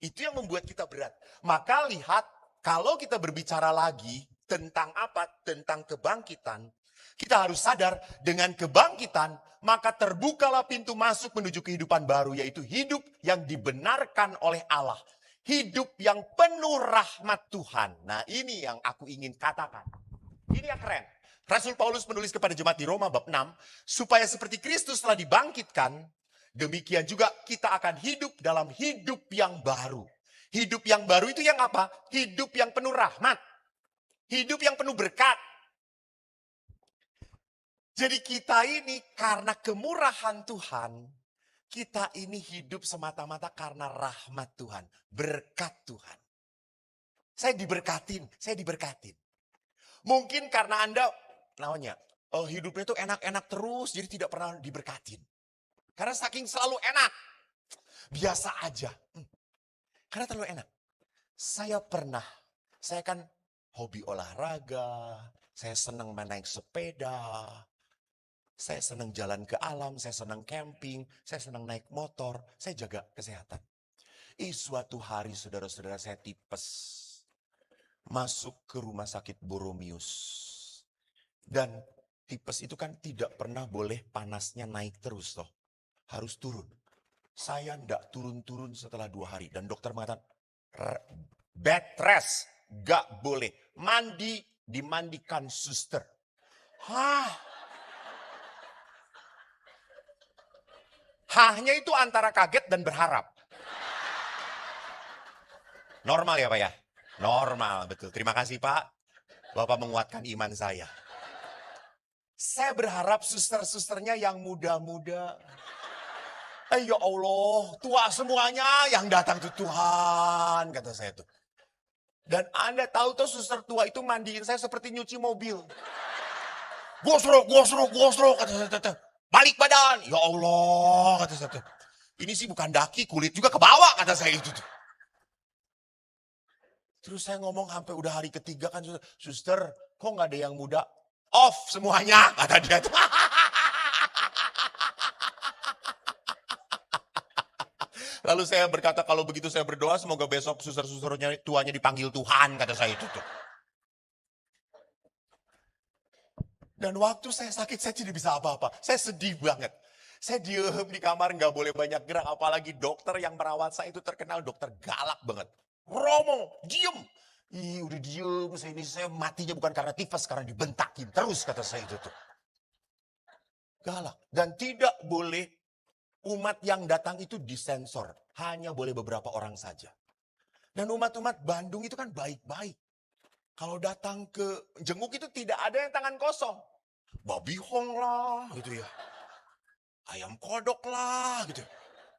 Itu yang membuat kita berat. Maka lihat kalau kita berbicara lagi tentang apa? Tentang kebangkitan. Kita harus sadar dengan kebangkitan maka terbukalah pintu masuk menuju kehidupan baru. Yaitu hidup yang dibenarkan oleh Allah. Hidup yang penuh rahmat Tuhan. Nah ini yang aku ingin katakan. Ini yang keren. Rasul Paulus menulis kepada jemaat di Roma bab 6. Supaya seperti Kristus telah dibangkitkan. Demikian juga kita akan hidup dalam hidup yang baru. Hidup yang baru itu yang apa? Hidup yang penuh rahmat. Hidup yang penuh berkat. Jadi kita ini karena kemurahan Tuhan, kita ini hidup semata-mata karena rahmat Tuhan. Berkat Tuhan. Saya diberkatin. Mungkin karena Anda, hidupnya itu enak-enak terus, jadi tidak pernah diberkatin. Karena saking selalu enak. Biasa aja. Karena terlalu enak. Saya kan hobi olahraga. Saya senang naik sepeda. Saya senang jalan ke alam. Saya senang camping. Saya senang naik motor. Saya jaga kesehatan. Suatu hari saudara-saudara saya tipes. Masuk ke rumah sakit Boromius. Dan tipes itu kan tidak pernah boleh panasnya naik terus toh. Harus turun. Saya tidak turun-turun setelah 2 hari. Dan dokter mengatakan, bed rest. Gak boleh. Dimandikan suster. Hahnya itu antara kaget dan berharap. Normal ya Pak ya? Normal, betul. Terima kasih Pak. Bapak menguatkan iman saya. Saya berharap suster-susternya yang muda-muda. Ya Allah, tua semuanya yang datang tuh Tuhan, kata saya tuh. Dan Anda tahu tuh suster tua itu mandiin saya seperti nyuci mobil. Gosrok, kata saya tuh. Balik badan, ya Allah, kata saya tuh. Ini sih bukan daki, kulit juga ke bawah, kata saya itu tuh. Terus saya ngomong sampai udah hari ketiga kan, suster, kok nggak ada yang muda? Off semuanya, kata dia tuh. Lalu saya berkata, kalau begitu saya berdoa, semoga besok suster-susternya tuanya dipanggil Tuhan, kata saya itu tuh. Dan waktu saya sakit, saya tidak bisa apa-apa. Saya sedih banget. Saya diem di kamar, nggak boleh banyak gerak. Apalagi dokter yang merawat saya itu terkenal dokter galak banget. Romo, diem. Udah diem, saya matinya bukan karena tifus, karena dibentakin terus, kata saya itu tuh. Galak. Dan tidak boleh umat yang datang itu disensor. Hanya boleh beberapa orang saja. Dan umat-umat Bandung itu kan baik-baik. Kalau datang ke jenguk itu tidak ada yang tangan kosong. Babi hong lah gitu ya. Ayam kodok lah gitu.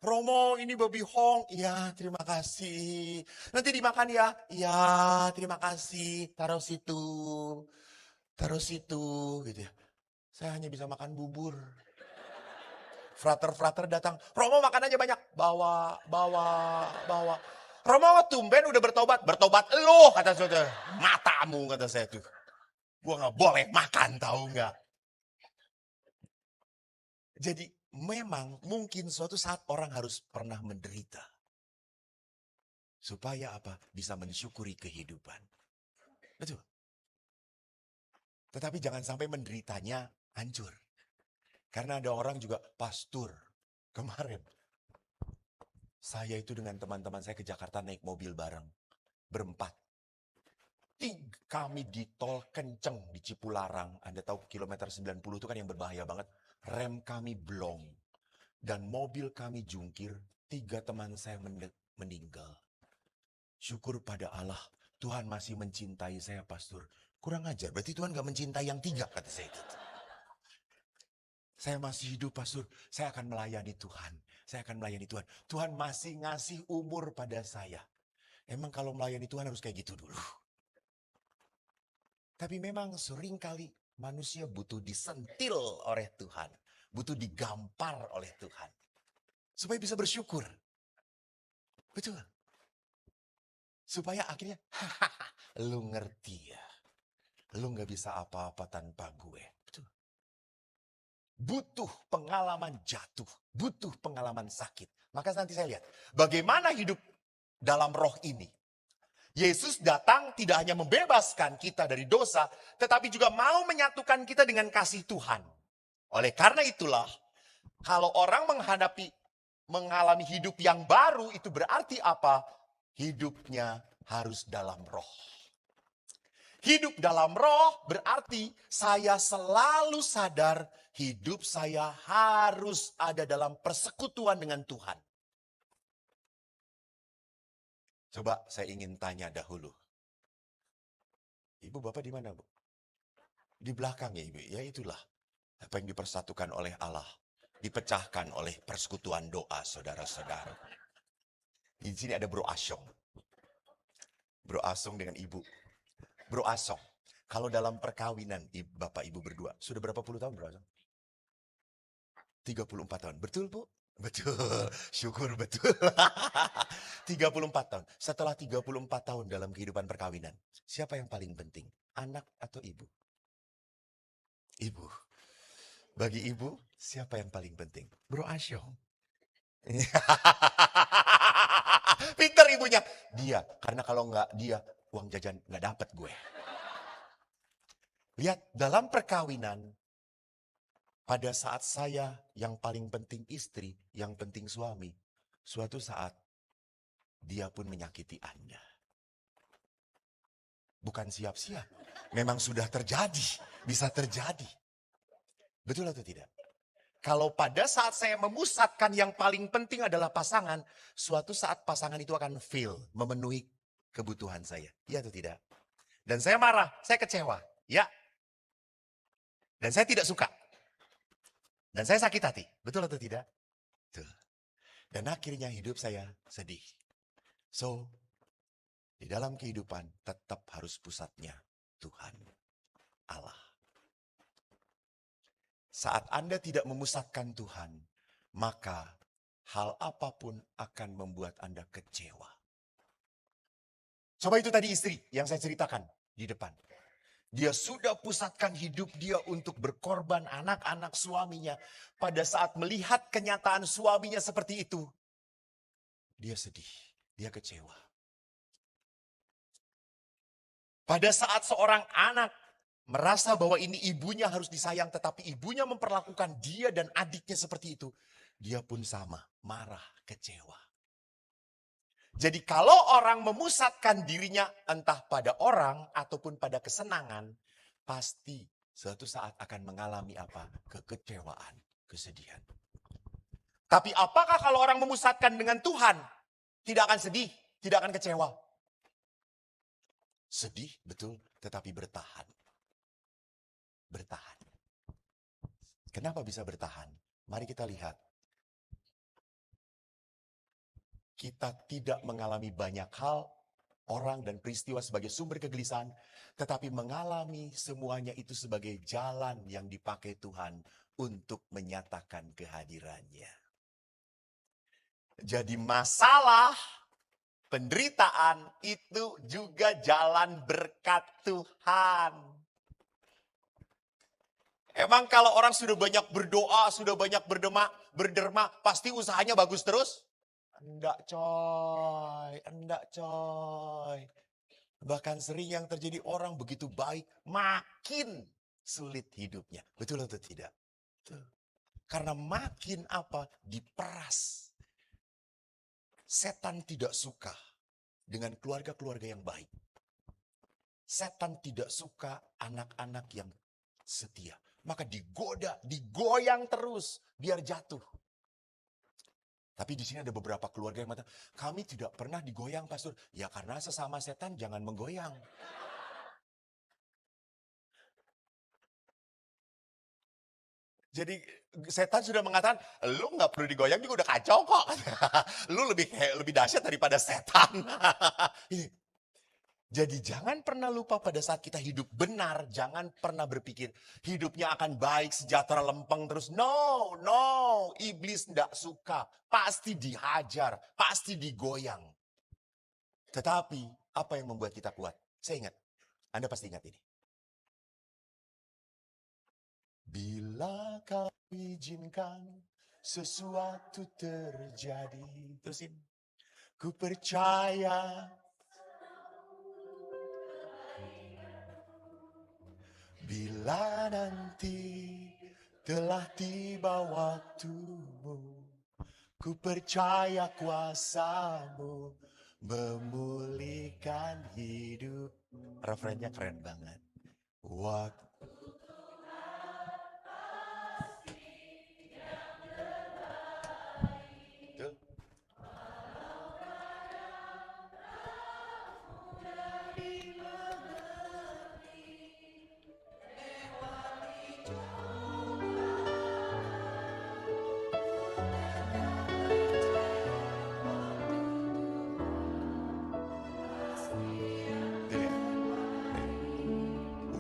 Romo ini babi hong. Iya terima kasih. Nanti dimakan ya. Iya terima kasih. Taruh situ gitu ya. Saya hanya bisa makan bubur. Frater datang, Romo makan aja banyak. Bawa. Romo tumben udah bertobat. Bertobat lo, kata saudara. Matamu, kata saya tuh. Gua gak boleh makan, tahu gak? Jadi memang mungkin suatu saat orang harus pernah menderita. Supaya apa? Bisa mensyukuri kehidupan. Betul. Tetapi jangan sampai menderitanya hancur. Karena ada orang juga, pastor, kemarin saya itu dengan teman-teman saya ke Jakarta naik mobil bareng. Berempat. Kami di tol kenceng di Cipularang. Anda tahu kilometer 90 itu kan yang berbahaya banget. Rem kami blong. Dan mobil kami jungkir. 3 teman saya meninggal. Syukur pada Allah. Tuhan masih mencintai saya, pastor. Kurang ajar. Berarti Tuhan gak mencintai yang 3, kata saya itu. Saya masih hidup, pastor. Saya akan melayani Tuhan. Saya akan melayani Tuhan. Tuhan masih ngasih umur pada saya. Emang kalau melayani Tuhan harus kayak gitu dulu. Tapi memang seringkali manusia butuh disentil oleh Tuhan. Butuh digampar oleh Tuhan. Supaya bisa bersyukur. Betul. Supaya akhirnya, lu ngerti ya. Lu gak bisa apa-apa tanpa gue. Betul. Butuh pengalaman jatuh. Butuh pengalaman sakit. Maka nanti saya lihat. Bagaimana hidup dalam roh ini. Yesus datang tidak hanya membebaskan kita dari dosa, tetapi juga mau menyatukan kita dengan kasih Tuhan. Oleh karena itulah, kalau orang mengalami hidup yang baru, itu berarti apa? Hidupnya harus dalam roh. Hidup dalam roh berarti saya selalu sadar hidup saya harus ada dalam persekutuan dengan Tuhan. Coba saya ingin tanya dahulu. Ibu bapak di mana, Bu? Di belakang ya, Ibu. Ya itulah. Apa yang dipersatukan oleh Allah. Dipecahkan oleh persekutuan doa, saudara-saudara. Di sini ada Bro Asyong. Bro Asyong dengan Ibu. Bro Asyong. Kalau dalam perkawinan bapak ibu berdua. Sudah berapa puluh tahun, Bro Asyong? 34 tahun. Betul, Bu? Betul. Syukur betul. 34 tahun. Setelah 34 tahun dalam kehidupan perkawinan. Siapa yang paling penting? Anak atau ibu? Ibu. Bagi ibu, siapa yang paling penting? Bro Asyong. Pinter ibunya. Dia. Karena kalau nggak dia, uang jajan nggak dapat gue. Lihat, dalam perkawinan, pada saat saya yang paling penting istri, yang penting suami, suatu saat dia pun menyakiti Anda. Bukan siap-siap. Memang sudah terjadi. Bisa terjadi. Betul atau tidak? Kalau pada saat saya memusatkan yang paling penting adalah pasangan, suatu saat pasangan itu akan fail, memenuhi kebutuhan saya. Iya atau tidak? Dan saya marah, saya kecewa. Ya. Dan saya tidak suka. Dan saya sakit hati. Betul atau tidak? Betul. Dan akhirnya hidup saya sedih. So, di dalam kehidupan tetap harus pusatnya Tuhan Allah. Saat Anda tidak memusatkan Tuhan, maka hal apapun akan membuat Anda kecewa. Coba itu tadi istri yang saya ceritakan di depan. Dia sudah pusatkan hidup dia untuk berkorban anak-anak suaminya. Pada saat melihat kenyataan suaminya seperti itu, dia sedih, dia kecewa. Pada saat seorang anak merasa bahwa ini ibunya harus disayang, tetapi ibunya memperlakukan dia dan adiknya seperti itu, dia pun sama, marah, kecewa. Jadi kalau orang memusatkan dirinya entah pada orang ataupun pada kesenangan, pasti suatu saat akan mengalami apa? Kekecewaan, kesedihan. Tapi apakah kalau orang memusatkan dengan Tuhan, tidak akan sedih, tidak akan kecewa? Sedih, betul, tetapi bertahan. Bertahan. Kenapa bisa bertahan? Mari kita lihat. Kita tidak mengalami banyak hal, orang dan peristiwa sebagai sumber kegelisahan, tetapi mengalami semuanya itu sebagai jalan yang dipakai Tuhan untuk menyatakan kehadirannya. Jadi masalah, penderitaan itu juga jalan berkat Tuhan. Emang kalau orang sudah banyak berdoa, sudah banyak berderma, pasti usahanya bagus terus? Enggak coy, enggak coy. Bahkan sering yang terjadi orang begitu baik, makin sulit hidupnya. Betul atau tidak? Betul. Karena makin apa? Diperas. Setan tidak suka dengan keluarga-keluarga yang baik. Setan tidak suka anak-anak yang setia. Maka digoda, digoyang terus biar jatuh. Tapi di sini ada beberapa keluarga yang mengatakan, kami tidak pernah digoyang, pastor. Ya karena sesama setan jangan menggoyang. Jadi setan sudah mengatakan, lu nggak perlu digoyang juga udah kacau kok. Lu lebih dahsyat daripada setan. Jadi jangan pernah lupa pada saat kita hidup benar, jangan pernah berpikir hidupnya akan baik, sejahtera, lempeng terus. No, iblis tidak suka. Pasti dihajar, pasti digoyang. Tetapi apa yang membuat kita kuat? Saya ingat, Anda pasti ingat ini. Bila kau izinkan sesuatu terjadi, terusin. Ku percaya bila nanti telah tiba waktumu, ku percaya kuasamu memulihkan hidup. Refrennya keren banget.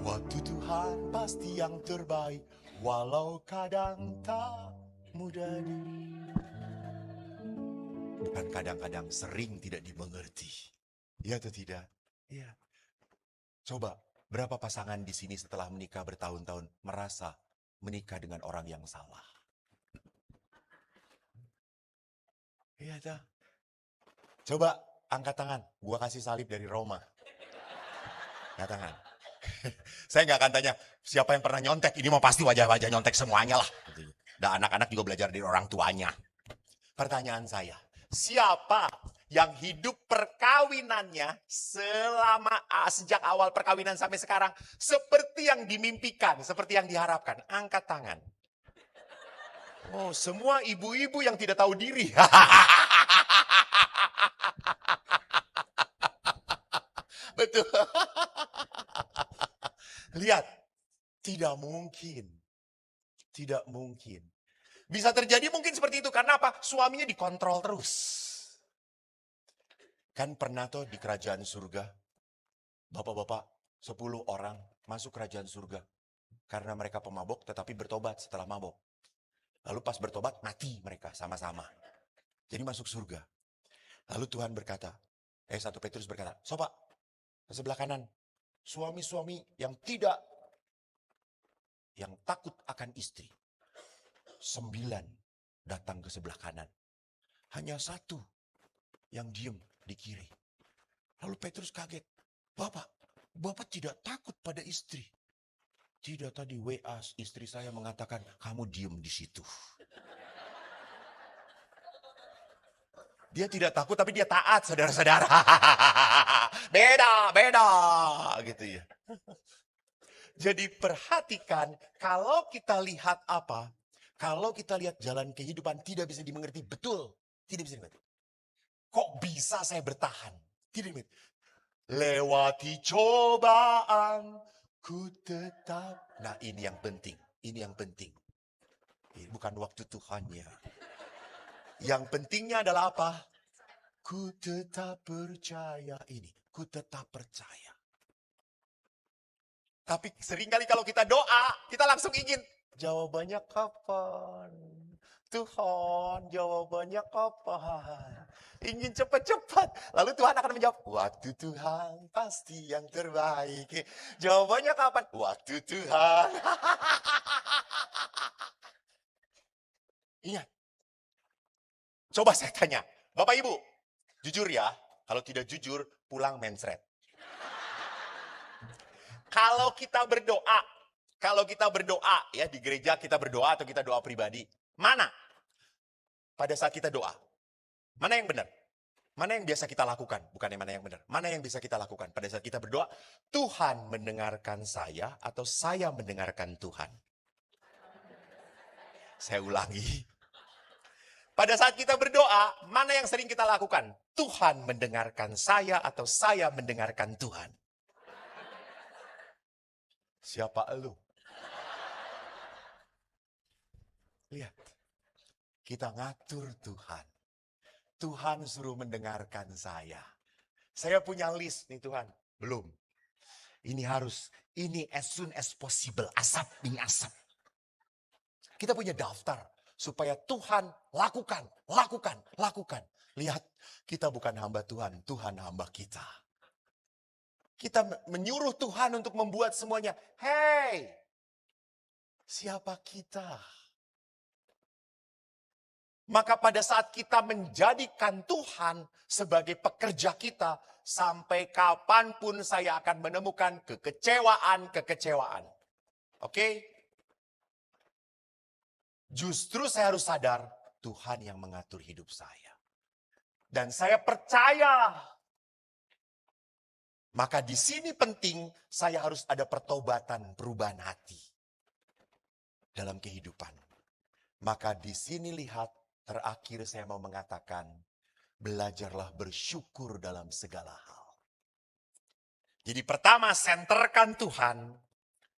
Waktu Tuhan pasti yang terbaik, walau kadang tak mudah bukan kadang-kadang, sering tidak dimengerti. Ya atau tidak? Iya. Coba, berapa pasangan di sini setelah menikah bertahun-tahun merasa menikah dengan orang yang salah? Iya tak? Coba angkat tangan, gua kasih salib dari Roma. Angkat tangan. Saya nggak akan tanya, siapa yang pernah nyontek? Ini mau pasti wajah-wajah nyontek semuanya lah. Dan anak-anak juga belajar dari orang tuanya. Pertanyaan saya, siapa yang hidup perkawinannya sejak awal perkawinan sampai sekarang seperti yang dimimpikan, seperti yang diharapkan? Angkat tangan. Oh, semua ibu-ibu yang tidak tahu diri. Betul. Lihat, tidak mungkin. Tidak mungkin. Bisa terjadi mungkin seperti itu. Karena apa? Suaminya dikontrol terus. Kan pernah tuh di kerajaan surga, bapak-bapak 10 orang masuk kerajaan surga. Karena mereka pemabok tetapi bertobat setelah mabok. Lalu pas bertobat mati mereka sama-sama. Jadi masuk surga. Lalu Tuhan berkata, 1 Petrus berkata, "Sopak, ke sebelah kanan. Suami-suami yang takut akan istri. 9 datang ke sebelah kanan. Hanya 1 yang diem di kiri." Lalu Petrus kaget. Bapak tidak takut pada istri? Tidak, tadi WA istri saya mengatakan, kamu diem di situ. Dia tidak takut tapi dia taat, saudara-saudara. Beda gitu ya. Jadi perhatikan, kalau kita lihat apa? Kalau kita lihat jalan kehidupan tidak bisa dimengerti, betul. Tidak bisa dimengerti. Kok bisa saya bertahan? Tidak dimengerti. Lewati cobaan, ku tetap. Nah ini yang penting. Ini yang penting. Bukan waktu Tuhannya. Yang pentingnya adalah apa? Ku tetap percaya ini. Ku tetap percaya. Tapi seringkali kalau kita doa, kita langsung ingin. Jawabannya kapan? Tuhan, jawabannya kapan? Ingin cepat-cepat. Lalu Tuhan akan menjawab, waktu Tuhan pasti yang terbaik. Jawabannya kapan? Waktu Tuhan. Ingat. Coba saya tanya, Bapak Ibu, jujur ya, kalau tidak jujur, pulang mensret. Kalau kita berdoa ya di gereja kita berdoa atau kita doa pribadi, mana? Pada saat kita doa, mana yang benar? Mana yang biasa kita lakukan? Bukan yang mana yang benar. Mana yang bisa kita lakukan? Pada saat kita berdoa, Tuhan mendengarkan saya atau saya mendengarkan Tuhan? Saya ulangi. Pada saat kita berdoa, mana yang sering kita lakukan? Tuhan mendengarkan saya atau saya mendengarkan Tuhan? Siapa elu? Lihat. Kita ngatur Tuhan. Tuhan suruh mendengarkan saya. Saya punya list nih Tuhan. Belum. Ini harus, ini as soon as possible. Asap, ini asap. Kita punya daftar. Supaya Tuhan lakukan. Lihat, kita bukan hamba Tuhan. Tuhan hamba kita. Kita menyuruh Tuhan untuk membuat semuanya. Hey, siapa kita? Maka pada saat kita menjadikan Tuhan sebagai pekerja kita, sampai kapanpun saya akan menemukan kekecewaan. Oke? Justru saya harus sadar, Tuhan yang mengatur hidup saya. Dan saya percaya. Maka di sini penting, saya harus ada pertobatan, perubahan hati. Dalam kehidupan. Maka di sini lihat, terakhir saya mau mengatakan, belajarlah bersyukur dalam segala hal. Jadi pertama, senterkan Tuhan.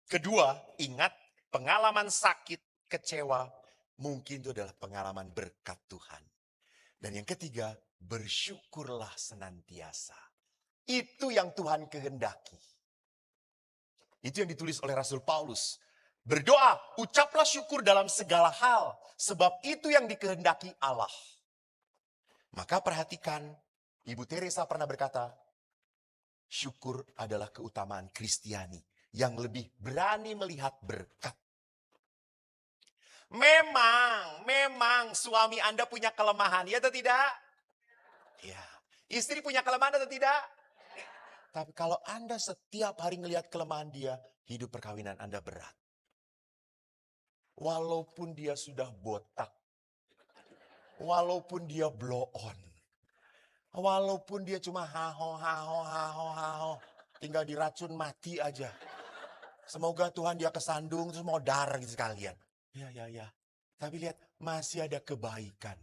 Kedua, ingat pengalaman sakit, kecewa, mungkin itu adalah pengalaman berkat Tuhan. Dan yang ketiga, bersyukurlah senantiasa. Itu yang Tuhan kehendaki. Itu yang ditulis oleh Rasul Paulus. Berdoa, ucaplah syukur dalam segala hal. Sebab itu yang dikehendaki Allah. Maka perhatikan, Ibu Teresa pernah berkata, syukur adalah keutamaan Kristiani yang lebih berani melihat berkat. Memang suami Anda punya kelemahan, ya atau tidak? Ya. Istri punya kelemahan atau tidak? Tapi kalau Anda setiap hari melihat kelemahan dia, hidup perkawinan Anda berat. Walaupun dia sudah botak. Walaupun dia blow on. Walaupun dia cuma haho. Tinggal diracun mati aja. Semoga Tuhan dia kesandung terus mau dar gitu sekalian. Ya. Tapi lihat, masih ada kebaikan.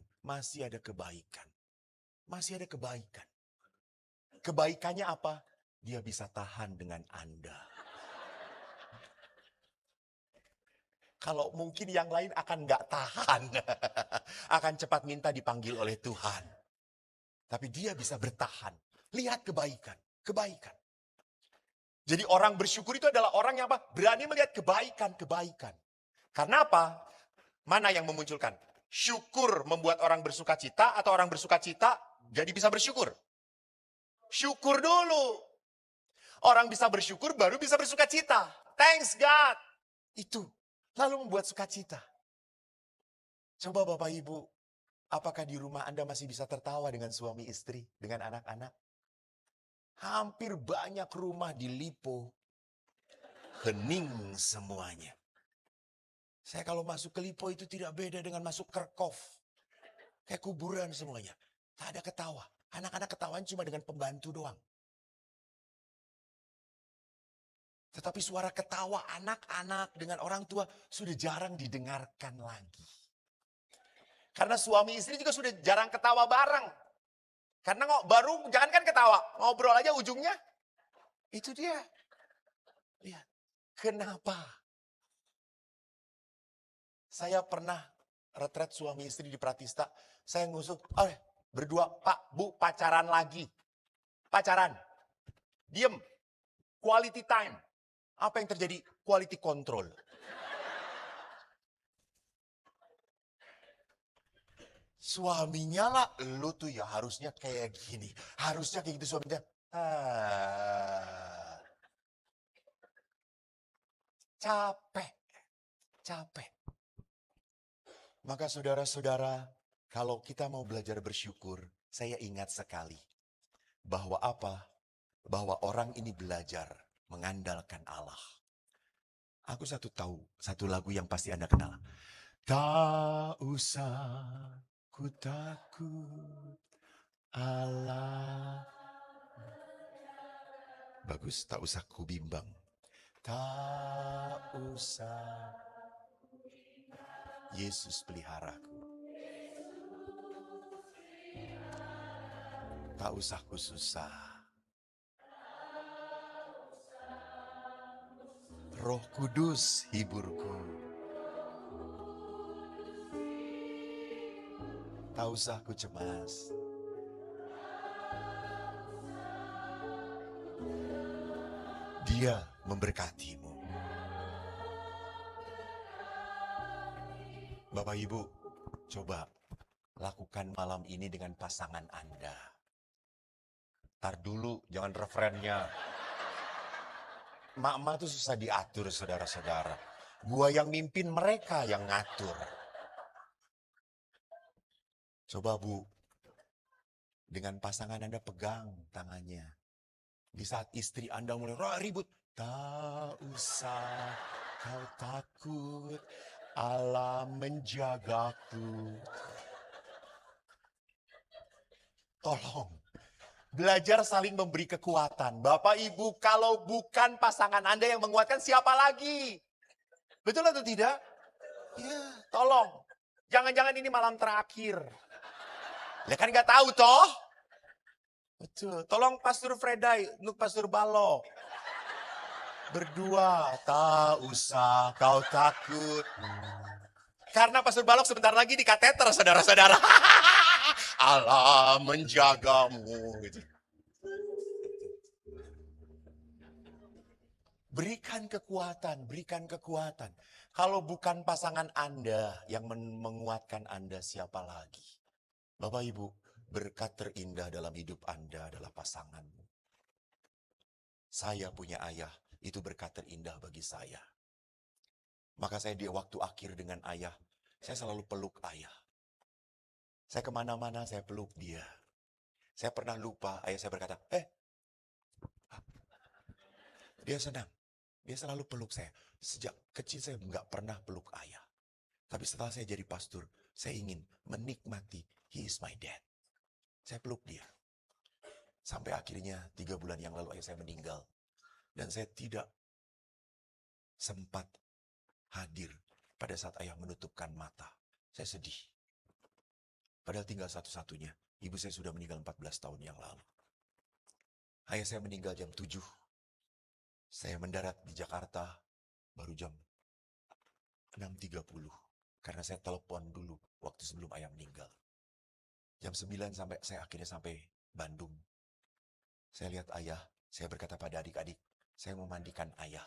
Kebaikannya apa? Dia bisa tahan dengan Anda. Kalau mungkin yang lain akan nggak tahan. Akan cepat minta dipanggil oleh Tuhan. Tapi dia bisa bertahan. Lihat kebaikan. Jadi orang bersyukur itu adalah orang yang apa? Berani melihat kebaikan. Karena apa? Mana yang memunculkan? Syukur membuat orang bersuka cita atau orang bersuka cita jadi bisa bersyukur? Syukur dulu. Orang bisa bersyukur baru bisa bersuka cita. Thanks God. Itu. Lalu membuat sukacita. Coba Bapak Ibu, apakah di rumah Anda masih bisa tertawa dengan suami istri, dengan anak-anak? Hampir banyak rumah di Lipo, hening semuanya. Saya kalau masuk ke Lipo itu tidak beda dengan masuk Kerkov. Kayak kuburan semuanya. Tak ada ketawa. Anak-anak ketawaan cuma dengan pembantu doang. Tetapi suara ketawa anak-anak dengan orang tua sudah jarang didengarkan lagi. Karena suami istri juga sudah jarang ketawa bareng. Karena baru jangankan ketawa, ngobrol aja ujungnya. Itu dia. Lihat, kenapa? Saya pernah retret suami istri di Pratista. Saya ngusul, berdua, Pak, Bu, pacaran lagi. Pacaran. Diem. Quality time. Apa yang terjadi? Quality control. Suaminya lah, lu tuh ya harusnya kayak gini. Harusnya kayak gitu suaminya. Capek. Maka saudara-saudara, kalau kita mau belajar bersyukur, saya ingat sekali bahwa apa? Bahwa orang ini belajar mengandalkan Allah. Aku tahu satu lagu yang pasti Anda kenal. Tak usah ku takut Allah. Bagus, tak usah ku bimbang. Tak usah Yesus peliharaku. Tak usah ku susah. Roh Kudus hiburku. Tak usah ku cemas. Dia memberkatimu. Bapak Ibu, coba lakukan malam ini dengan pasangan Anda. Tar dulu, jangan referennya. Mak-mak tuh susah diatur, saudara-saudara. Gua yang mimpin, mereka yang ngatur. Coba Bu, dengan pasangan Anda pegang tangannya. Di saat istri Anda mulai ribut, tak usah kau takut, Allah menjagaku. Tolong, belajar saling memberi kekuatan. Bapak Ibu, kalau bukan pasangan Anda yang menguatkan, siapa lagi? Betul atau tidak? Ya, tolong. Jangan-jangan ini malam terakhir. Ya kan nggak tahu toh? Betul. Tolong Pastor Fredai, lu Pastor Balo. Berdua, tak usah kau takut. Karena Pastor Balok sebentar lagi di kateter, saudara-saudara. Allah menjagamu. Gitu. Berikan kekuatan, berikan kekuatan. Kalau bukan pasangan Anda yang menguatkan Anda, siapa lagi? Bapak Ibu, berkat terindah dalam hidup Anda adalah pasanganmu. Saya punya ayah, itu berkat terindah bagi saya. Maka saya di waktu akhir dengan ayah, saya selalu peluk ayah. Saya kemana-mana, saya peluk dia. Saya pernah lupa, ayah saya berkata, dia senang. Dia selalu peluk saya. Sejak kecil saya nggak pernah peluk ayah. Tapi setelah saya jadi pastor, saya ingin menikmati, he is my dad. Saya peluk dia. Sampai akhirnya 3 bulan yang lalu ayah saya meninggal. Dan saya tidak sempat hadir pada saat ayah menutupkan mata. Saya sedih. Padahal tinggal satu-satunya. Ibu saya sudah meninggal 14 tahun yang lalu. Ayah saya meninggal jam 7. Saya mendarat di Jakarta baru jam 6.30. Karena saya telepon dulu waktu sebelum ayah meninggal. Jam 9 saya akhirnya sampai Bandung. Saya lihat ayah, saya berkata pada adik-adik, saya mau mandikan ayah.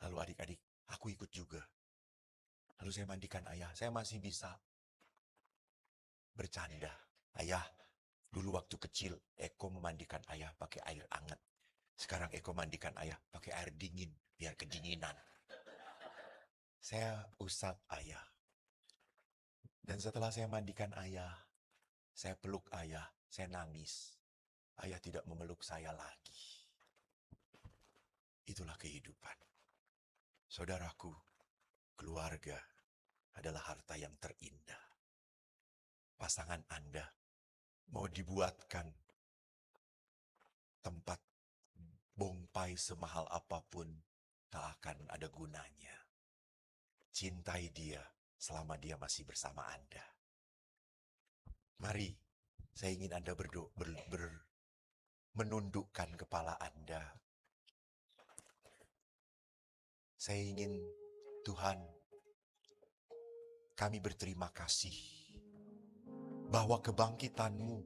Lalu adik-adik, aku ikut juga. Lalu saya mandikan ayah, saya masih bisa bercanda. Ayah, dulu waktu kecil Eko memandikan ayah pakai air hangat. Sekarang Eko mandikan ayah pakai air dingin, biar kedinginan. Saya usap ayah. Dan setelah saya mandikan ayah, saya peluk ayah, saya nangis. Ayah tidak memeluk saya lagi. Itulah kehidupan. Saudaraku, keluarga adalah harta yang terindah. Pasangan Anda mau dibuatkan tempat bongpai semahal apapun, tak akan ada gunanya. Cintai dia selama dia masih bersama Anda. Mari, saya ingin Anda menundukkan kepala Anda. Saya ingin, Tuhan, kami berterima kasih bahwa kebangkitan-Mu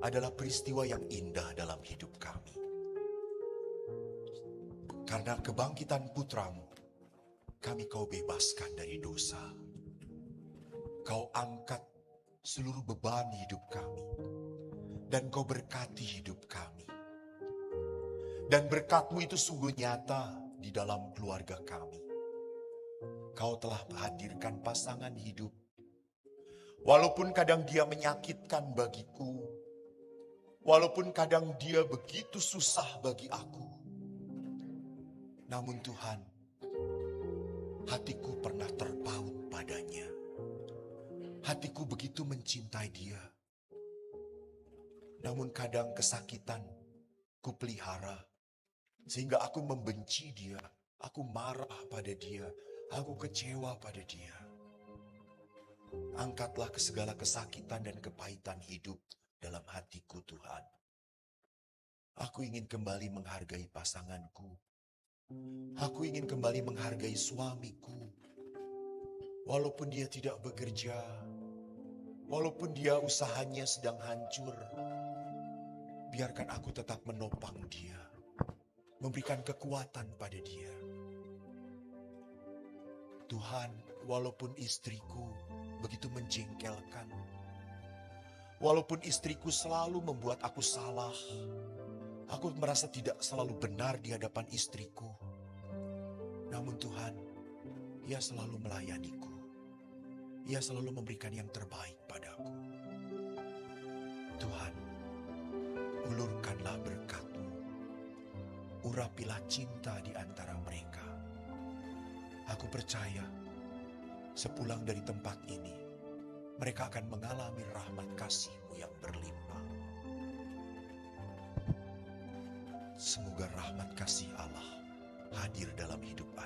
adalah peristiwa yang indah dalam hidup kami. Karena kebangkitan putra-Mu, kami Kau bebaskan dari dosa. Kau angkat seluruh beban hidup kami. Dan Kau berkati hidup kami. Dan berkat-Mu itu sungguh nyata di dalam keluarga kami. Kau telah hadirkan pasangan hidup. Walaupun kadang dia menyakitkan bagiku, walaupun kadang dia begitu susah bagi aku, namun Tuhan, hatiku pernah terpaut padanya. Hatiku begitu mencintai dia. Namun kadang kesakitan ku pelihara, sehingga aku membenci dia, aku marah pada dia, aku kecewa pada dia. Angkatlah ke segala kesakitan dan kepahitan hidup dalam hatiku Tuhan. Aku ingin kembali menghargai pasanganku. Aku ingin kembali menghargai suamiku. Walaupun dia tidak bekerja, walaupun dia usahanya sedang hancur, biarkan aku tetap menopang dia, memberikan kekuatan pada dia. Tuhan, walaupun istriku begitu menjengkelkan, walaupun istriku selalu membuat aku salah, aku merasa tidak selalu benar di hadapan istriku. Namun Tuhan, ia selalu melayaniku. Ia selalu memberikan yang terbaik padaku. Tuhan, ulurkanlah berkat-Mu. Urapilah cinta di antara mereka. Aku percaya, sepulang dari tempat ini, mereka akan mengalami rahmat kasih-Mu yang berlimpah. Semoga rahmat kasih Allah hadir dalam hidup Anda.